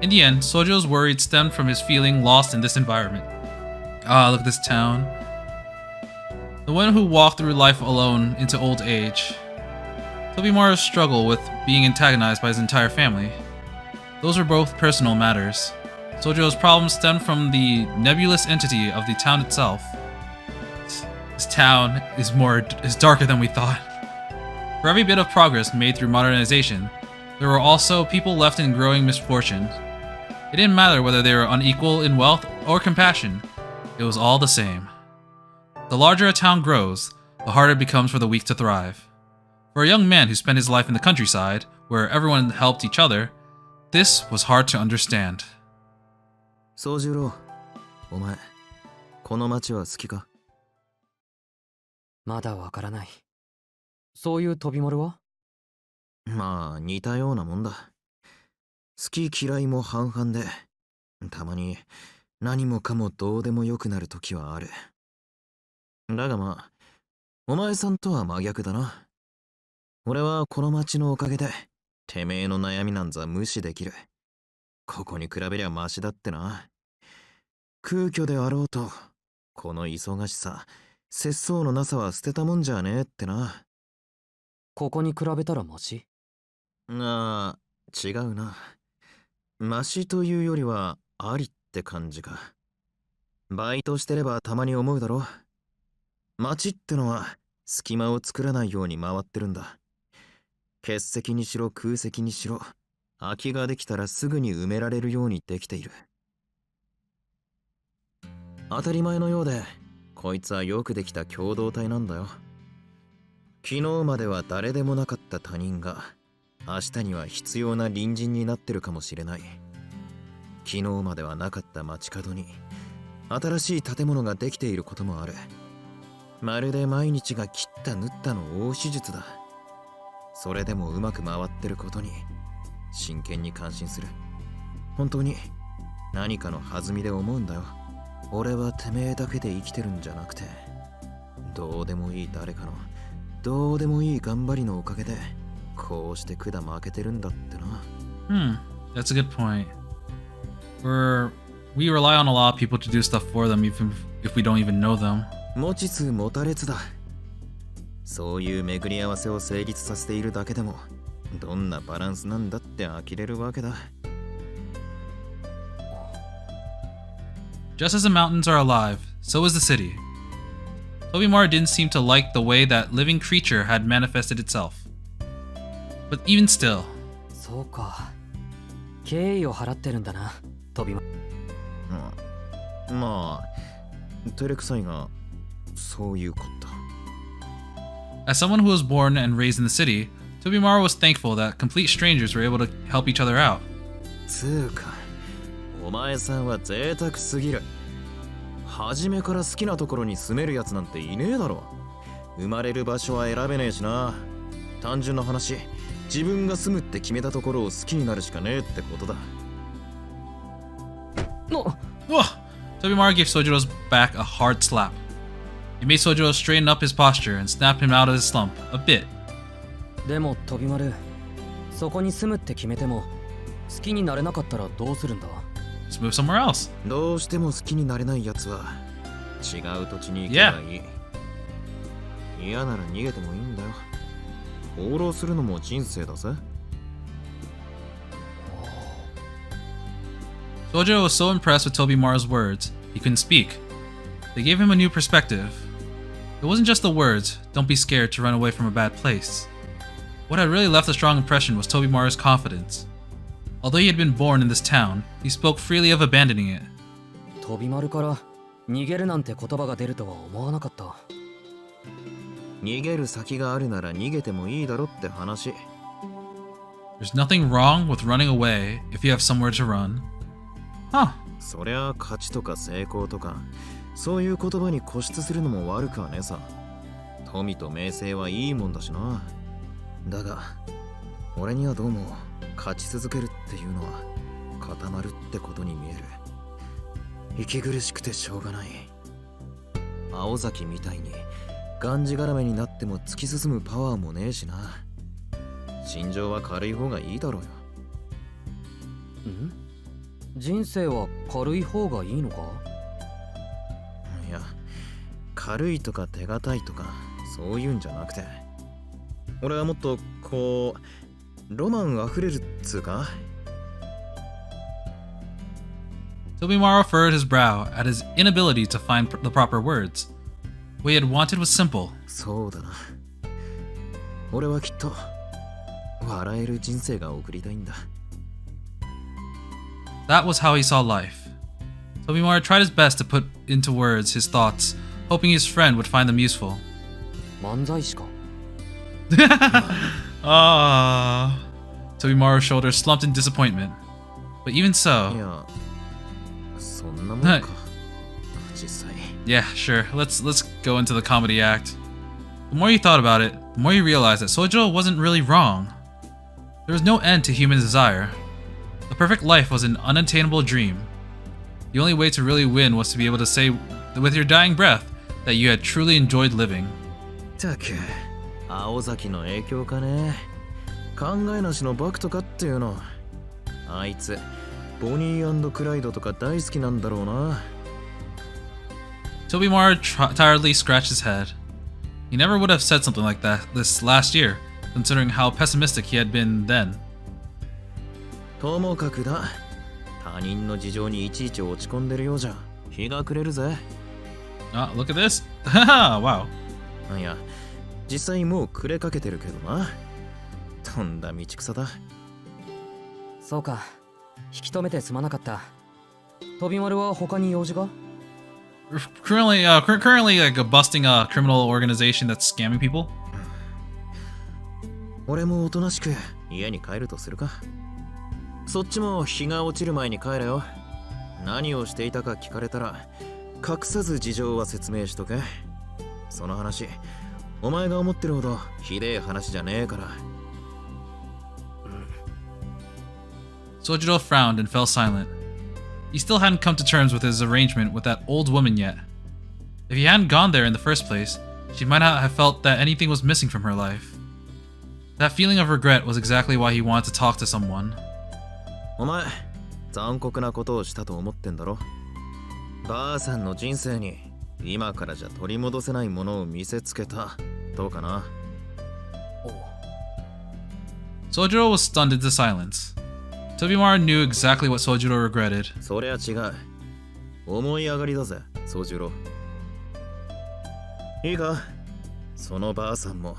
In the end, Sojo's worries stemmed from his feeling lost in this environment. Ah, look at this town. The one who walked through life alone into old age. Tobimaru's struggle with being antagonized by his entire family. Those were both personal matters. Sojo's problems stemmed from the nebulous entity of the town itself. This town is darker than we thought. For every bit of progress made through modernization, there were also people left in growing misfortune. It didn't matter whether they were unequal in wealth or compassion. It was all the same. The larger a town grows, the harder it becomes for the weak to thrive. For a young man who spent his life in the countryside, where everyone helped each other, this was hard to understand. 宗十郎、お前、この町は好きか？まだわからない。そういう飛び丸は？まあ、似たようなもんだ。好き嫌いも半々で、たまに何もかもどうでもよくなる時はある。だがまあ、お前さんとは真逆だな。俺はこの町のおかげで、てめえの悩みなんざ無視できる。ここに比べりゃマシだってな。空虚であろうと、この忙しさ、節操のなさは捨てたもんじゃねえってな。ここに比べたらマシ？ああ、違うな。マシというよりはありって感じか。バイトしてればたまに思うだろ。街ってのは隙間を作らないように回ってるんだ。欠席にしろ空席にしろ、空きができたらすぐに埋められるようにできている。当たり前のようで、こいつはよくできた共同体なんだよ。昨日までは誰でもなかった他人が、明日には必要な隣人になってるかもしれない。昨日まではなかった街角に、新しい建物ができていることもある。まるで毎日が切った縫ったの大手術だ。それでもうまく回ってることに真剣に感心する。本当に何かの弾みで思うんだよ。俺はてめえだけで生きてるんじゃなくて、どうでもいい誰かのどうでもいい頑張りのおかげでこうして管負けてるんだってな。That's a good point. We rely on a lot of people to do stuff for them even if we don't even know them. 持ちつ持たれつだ。そういう巡り合わせを成立させているだけでも、どんなバランスなんだって呆れるわけだ。Just as the mountains are alive, so is the city. Tobimaru didn't seem to like the way that living creature had manifested itself. But even still. そうか。敬意を払ってるんだな、Tobimaru。まあ、照れくさいが、そういうこと。As someone who was born and raised in the city, Tobimaru was thankful that complete strangers were able to help each other out. つうか、お前さんは贅沢すぎる。初めから好きなところに住めるやつなんていねえだろ。生まれる場所は選べねえしな。単純な話、自分が住むって決めたところを好きになるしかねえってことだ。Tobimaru gave Sojiro's back a hard slap. It made Sojiro straighten up his posture and snap him out of his slump a bit. でもTobimaru、そこに住むって決めても好きになれなかったらどうするんだ？ Let's move somewhere else. どうしても好きになれないやつは違う土地に行けばいい。嫌なら逃げてもいいんだよ。放浪するのも人生だぜ。Sojiro was so impressed with Tobimaru's words, he couldn't speak. They gave him a new perspective. It wasn't just the words, don't be scared to run away from a bad place. What had really left a strong impression was Tobimaru's confidence. Although he had been born in this town, he spoke freely of abandoning it. Tobimaruから逃げるなんて言葉が出るとは思わなかった。逃げる先があるなら逃げてもいいだろって話。There's nothing wrong with running away if you have somewhere to run. Huh. そりゃ勝ちとか成功とかそういう言葉に固執するのも悪くはねえさ。富と名声はいいもんだしな。だが俺にはどうも勝ち続けるっていうのは固まるってことに見える。息苦しくてしょうがない。青崎みたいにがんじがらめになっても突き進むパワーもねえしな。心情は軽い方がいいだろうよ。人生は軽い方がいいのか？いや、軽いとか手堅いとかそういうんじゃなくて、俺はもっとこうロマンあふれるっつうか。Tobimaru furrowed his brow at his inability to find the proper words. What he had wanted was simple. そうだな。俺はきっと笑える人生が送りたいんだ。That was how he saw life. Tobimaru tried his best to put into words his thoughts, hoping his friend would find them useful. 漫才師か Ah. Tobimaru's shoulders slumped in disappointment. But even so... いや、そんなもんか。実際。 Yeah, sure. Let's go into the comedy act. The more you thought about it, the more you realized that Sojiro wasn't really wrong. There was no end to human desire. The perfect life was an unattainable dream. The only way to really win was to be able to say with your dying breath that you had truly enjoyed living. たく、青崎の影響かね。考えなしのバクとかっていうの。あいつ、ボニー&クライドとか大好きなんだろうな。Tobimaru tiredly scratched his head. He never would have said something like that this last year, considering how pessimistic he had been then. ともかくだ。他人の事情にいちいち落ち込んでるようじゃ日が暮れるぜ。Ah, look at this. Haha, wow. いや、実際もう暮れかけてるけどな。とんだ道草だ。そうか。引き止めてすまなかった。飛び丸は他に用事が Currently like busting a criminal organization that's scamming people. 俺もおとなしく家に帰るとするか。そっちも日が落ちる前に帰れよ。何をしていたか聞かれたら隠さず事情は説明しとけ。その話、お前が思ってるほどひでえ話じゃねえから。Sojiro frowned and fell silent. He still hadn't come to terms with his arrangement with that old woman yet. If he hadn't gone there in the first place, she might not have felt that anything was missing from her life. That feeling of regret was exactly why he wanted to talk to someone. お前、残酷なことをしたと思ってんだろ。ばあさんの人生に今からじゃ取り戻せないものを見せつけた。どうかな。Sojiro was stunned into silence. Tobimaru knew exactly what Sojiro regretted. そりゃ違う。思い上がりだぜ、宗次郎。いいか、そのばあさんも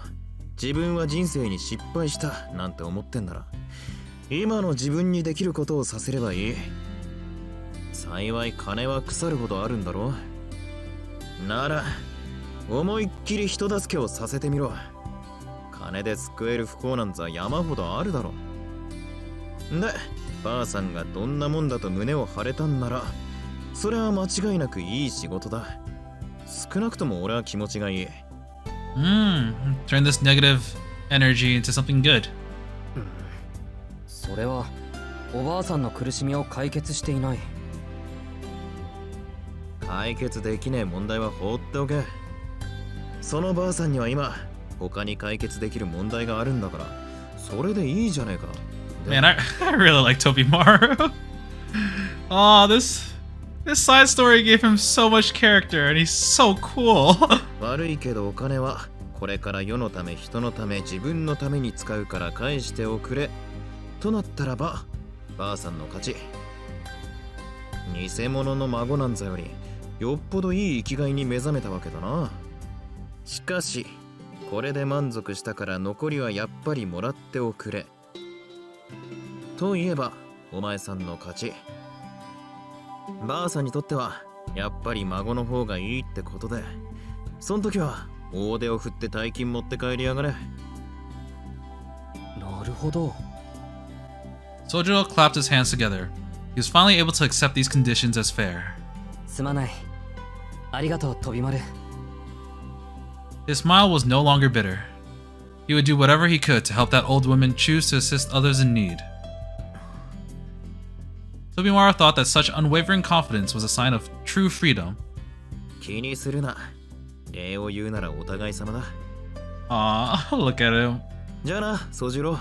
自分は人生に失敗したなんて思ってんなら、今の自分にできることをさせればいい。幸い金は腐るほどあるんだろ。なら、思いっきり人助けをさせてみろ。金で救える不幸なんざ山ほどあるだろ。で、ばあさんがどんなもんだと胸を張れたんなら、それは間違いなくいい仕事だ。少なくとも俺は気持ちがいい。Turn this negative energy into something good. それはおばあさんの苦しみを解決していない。解決できねえ問題は放っておけ。そのばあさんには今他に解決できる問題があるんだから、それでいいじゃねえか。Man, I really like Tobimaru. Oh, this side story gave him so much character, and he's so cool. 悪いけどお金はこれから世のため人のため自分のために使うから返しておくれ。となったらば、ばあさんの勝ち。偽物の孫なんざよりよっぽどいい生きがいに目覚めたわけだな。しかし、これで満足したから残りはやっぱりもらっておくれ。といえば、お前さんの勝ち。ばあさんにとってはやっぱり孫の方がいいってことで、そん時は大手を振って大金持って帰りやがれ。なるほど。Sojiro clapped his hands together. He was finally able to accept these conditions as fair. すまない。ありがとう、飛び丸。His smile was no longer bitter. He would do whatever he could to help that old woman choose to assist others in need. Tobimaru thought that such unwavering confidence was a sign of true freedom. 気にするな。礼を言うならお互い様だ。Aww, look at him. じゃあな、宗次郎。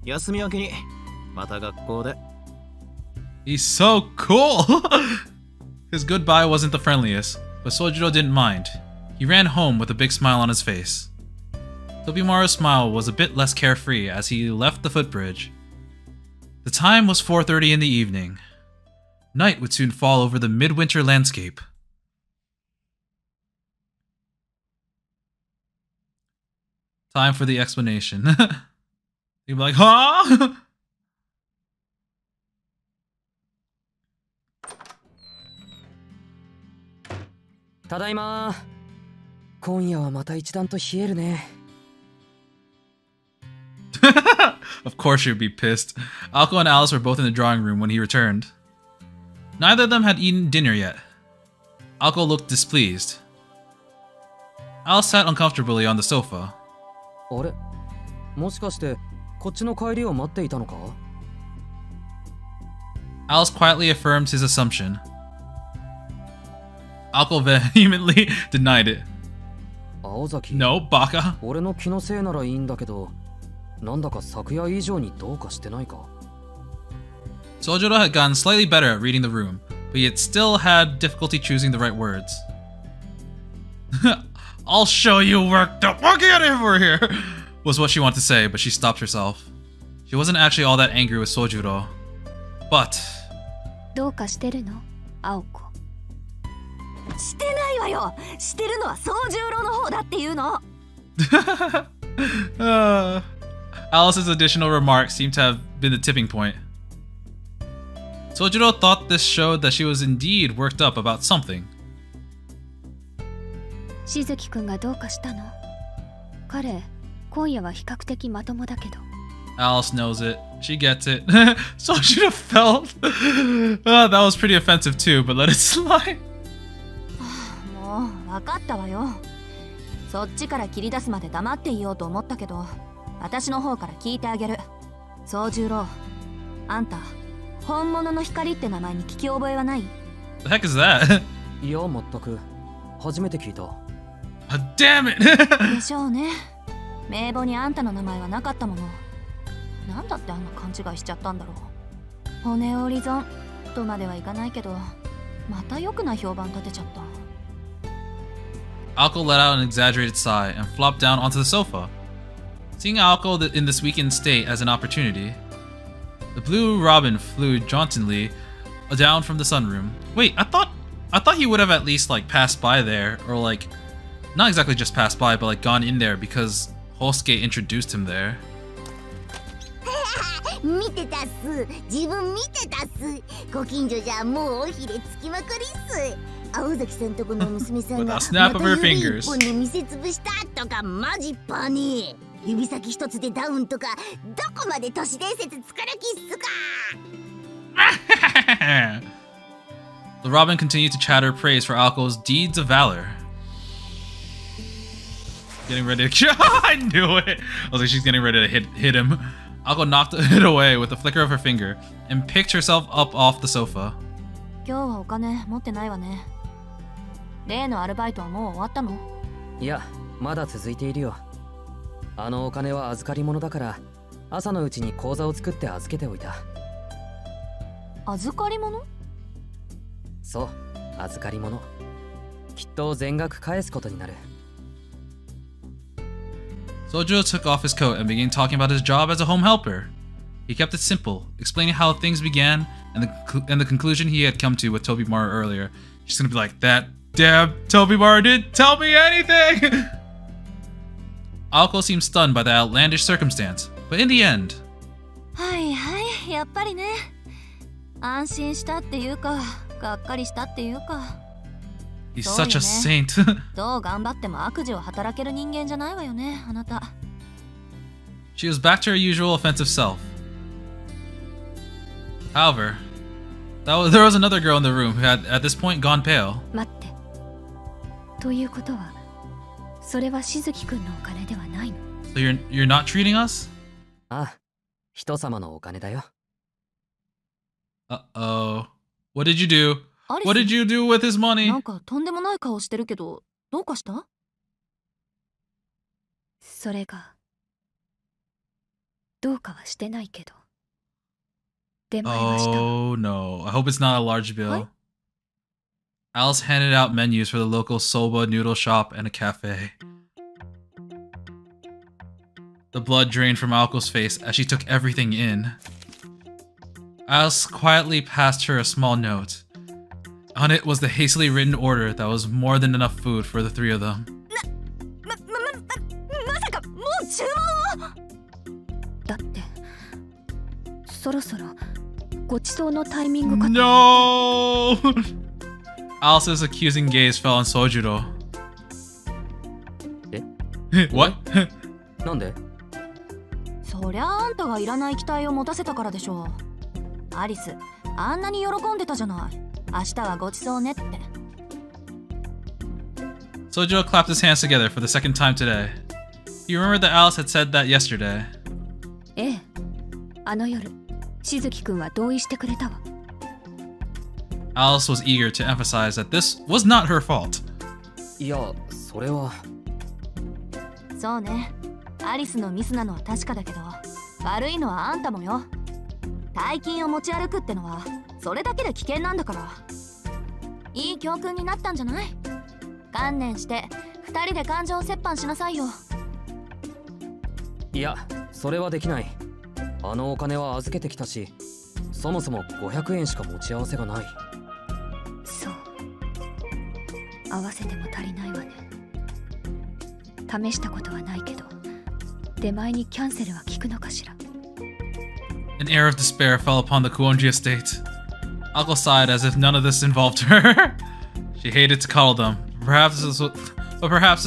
休み明けにまた学校で。He's so cool! His goodbye wasn't the friendliest, but Sojiro didn't mind. He ran home with a big smile on his face. Tobimaru's smile was a bit less carefree as he left the footbridge. The time was 4:30 in the evening. Night would soon fall over the midwinter landscape. Time for the explanation. You'd be like, huh? ただいま。今夜はまた一段と冷えるね。Of course she'd be pissed. Alko and Alice were both in the drawing room when he returned. Neither of them had eaten dinner yet. Alko looked displeased. Alice sat uncomfortably on the sofa. あれ、もしかしてこっちの帰りを待っていたのか? Alice quietly affirmed his assumption. Alko vehemently denied it. 青崎。 No, baka. 俺の気のせいならいいんだけど、なんだか昨夜以上にどうかしてないか? Sojuro had gotten slightly better at reading the room, but he had still had difficulty choosing the right words. I'll show you worked up. I'll get over here, was what she wanted to say, but she stopped herself. She wasn't actually all that angry with Sojuro. But... どうかしてるの、青子? してないわよ。してるのは宗十郎の方だっていうの。Alice's additional remarks seemed to have been the tipping point. Sojuro thought this showed that she was indeed worked up about something. しずきくんがどうかしたの? 彼、今夜は比較的まともだけど。Alice knows it. She gets it. Sojuro felt... that was pretty offensive too, but let it slide. もう分かったわよ。そっちから切り出すまで黙っていようと思ったけど、私の方から聞いてあげる。宗十郎、あんた本物の光って名前に聞き覚えはない？ The heck is that? いや、全く。初めて聞いた。Damn it! でしょうね。名簿にあんたの名前はなかったもの。なんだってあんな勘違いしちゃったんだろう。骨折り損とまではいかないけど、また良くない評判立てちゃった。Alko let out an exaggerated sigh and flopped down onto the sofa. Seeing Alko in this weakened state as an opportunity, the blue robin flew jauntily down from the sunroom. Wait, I thought he would have at least like passed by there, or like not exactly just passed by, but like gone in there because Hosuke introduced him there. 見てたっす。自分見てたっす。ご近所じゃもうおひれつきまくりっす。青崎さんとこの娘さんがまた指一本で見せつぶしたとかマジパネ。指先一つでダウンとかどこまで都市伝説作る気っすか。The robin continued to chatter praise for Alko's deeds of valor. Getting ready to... I knew it! I was like, she's getting ready to hit him. Alko knocked it away with a flicker of her finger and picked herself up off the sofa. 今日はお金持ってないわね。例のアルバイトはもう終わったの？いや、まだ続いているよ。あのお金は預かり物だから、朝のうちに口座を作って預けておいた。預かり物？そう、預かり物。きっと全額返すことになる。Sojuro took off his coat and began talking about his job as a home helper. He kept it simple, explaining how things began and the conclusion he had come to with Tobimaru earlier. She's gonna be like, that damn Tobimaru didn't tell me anything! Alko seemed stunned by the outlandish circumstance, but in the end... はいはい、やっぱりね。安心したっていうか、がっかりしたっていうか。He's such a saint. どう頑張っても悪事を働ける人間じゃないわよね、あなた。She was back to her usual offensive self. However, there was another girl in the room who had, at this point, gone pale. 待って。ということは、それはしずきくんのお金ではないの？ So you're not treating us? ああ、人様のお金だよ。Uh-oh. What did you do? What did you do with his money? なんかとんでもない顔してるけど、どうかした？それが、どうかはしてないけど。出前はした。Oh no. I hope it's not a large bill. Alice handed out menus for the local soba noodle shop and a cafe. The blood drained from Alko's face as she took everything in. Alice quietly passed her a small note. On it was the hastily written order that was more than enough food for the three of them. まさかもう注文を？だって、そろそろごちそうのタイミングかと。No! Alice's accusing gaze fell on Sojiro. What? なんで？そりゃあんたがいらない期待を持たせたからでしょう。アリス、あんなに喜んでたじゃない。明日はごちそうねって。Sojiro clapped his hands together for the second time today. He remembered that Alice had said that yesterday. ええ、あの夜、しずきくんは同意してくれたわ。Alice was eager to emphasize that this was not her fault. いや、それは。そうね。アリスのミスなのは確かだけど、悪いのはあんたもよ。大金を持ち歩くってのはそれだけで危険なんだから。いい教訓になったんじゃない？観念して2人で感情折半しなさいよ。いや、それはできない。あのお金は預けてきたし、そもそも500円しか持ち合わせがない。そう、合わせても足りないわね。試したことはないけど、出前にキャンセルは効くのかしら。An air of despair fell upon the Kuonji estate. Ako sighed as if none of this involved her. She hated to cuddle them. Perhaps this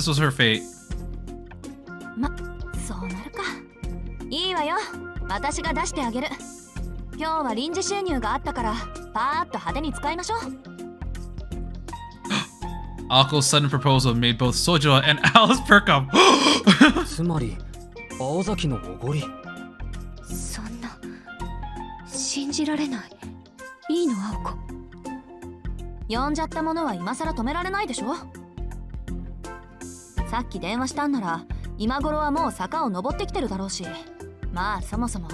was her fate. そうなるか。いいわよ。私が出してあげる。今日は臨時収入があったから、パーッと派手に使いましょう。Ako's sudden proposal made both Sojiro and Alice perk up. つまり、青崎のおごり。そんな、信じられない。いいの、青子。呼んじゃったものは今さら止められないでしょ。さっき電話したんなら今頃はもう坂を登ってきてるだろうし、まあそもそも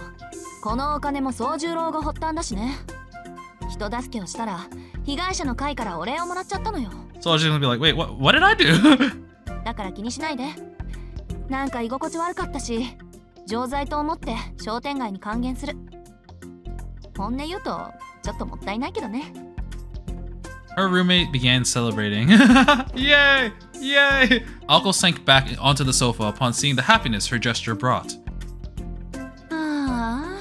このお金も宗十郎が発端だしね。人助けをしたら被害者の会からお礼をもらっちゃったのよ。So I was gonna be like, wait, what did I do? だから気にしないで。なんか居心地悪かったし、錠剤と思って商店街に還元する。本音言うとちょっともったいないけどね。Her roommate began celebrating. Yay! Yay! Ako sank back onto the sofa upon seeing the happiness her gesture brought. あ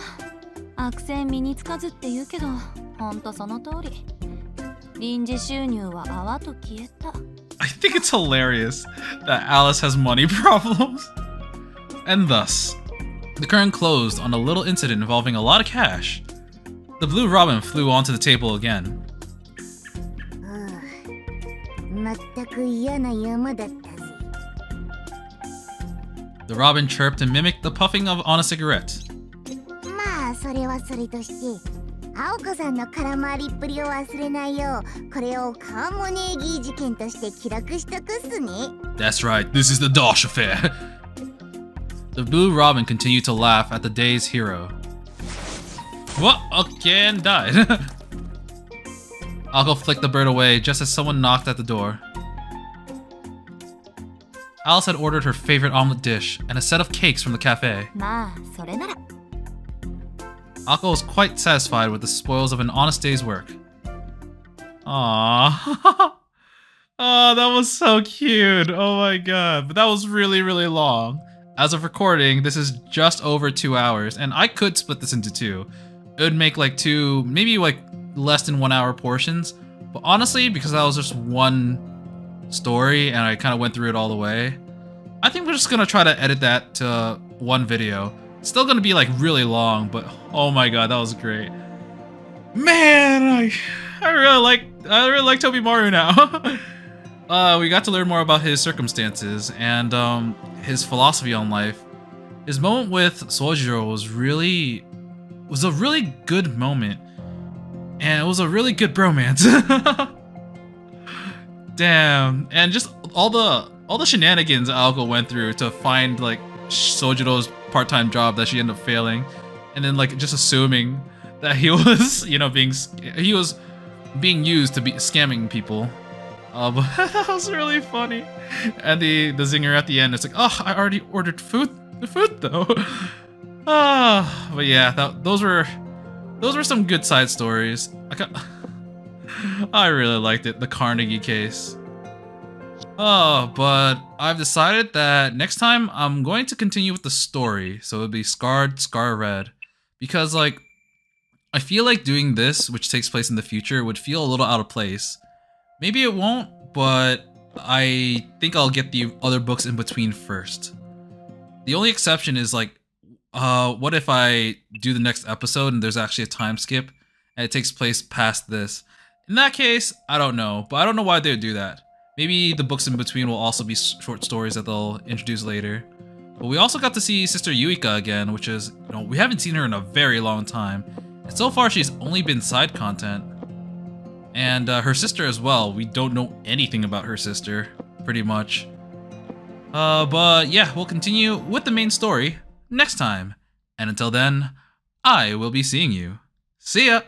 あ、悪戦身につかずって言うけど、ほんとその通り。臨時収入は泡と消えた。I think it's hilarious that Alice has money problems. And thus, the curtain closed on a little incident involving a lot of cash. The blue robin flew onto the table again. 全く嫌な山だったぜ。The robin chirped and mimicked the puffing on a cigarette. まあそれはそれとして、青子さんの空回りっぷりを忘れないよう、これをカーモネーギー事件として記録しとくっすね。That's right, this is the Dosh affair. The blue robin continued to laugh at the day's hero. What? Okay, and died. Ako flicked the bird away just as someone knocked at the door. Alice had ordered her favorite omelet dish and a set of cakes from the cafe. まあそれなら。Ako was quite satisfied with the spoils of an honest day's work. Aww. Oh, that was so cute. Oh my god. But that was really, really long. As of recording, this is just over 2 hours, and I could split this into two. It would make like two, maybe like less than 1 hour portions. But honestly, because that was just one story and I kind of went through it all the way, I think we're just gonna try to edit that to one video. It's still gonna be like really long, but oh my god, that was great. Man, I really like Tobimaru now. We got to learn more about his circumstances and his philosophy on life. His moment with Sojiro was a really good moment, and it was a really good bromance. Damn, and just all the shenanigans Aoko went through to find like Sojiro's part-time job that she ended up failing, and then like just assuming that he was, you know, being used to be scamming people. But that was really funny. And the zinger at the end, it's like, oh, I already ordered the food though. But yeah, those were some good side stories. I really liked it, the Carnegie case. Oh, but I've decided that next time I'm going to continue with the story, so it'll be Scarred, Scar Red, because I feel like doing this, which takes place in the future, would feel a little out of place. Maybe it won't, but I think I'll get the other books in between first. The only exception is like, what if I do the next episode and there's actually a time skip and it takes place past this? In that case, I don't know, but I don't know why they would do that. Maybe the books in between will also be short stories that they'll introduce later. But we also got to see Sister Yuika again, which is, you know, we haven't seen her in a very long time. And so far, she's only been side content. And her sister as well. We don't know anything about her sister, pretty much. But yeah, we'll continue with the main story next time. And until then, I will be seeing you. See ya!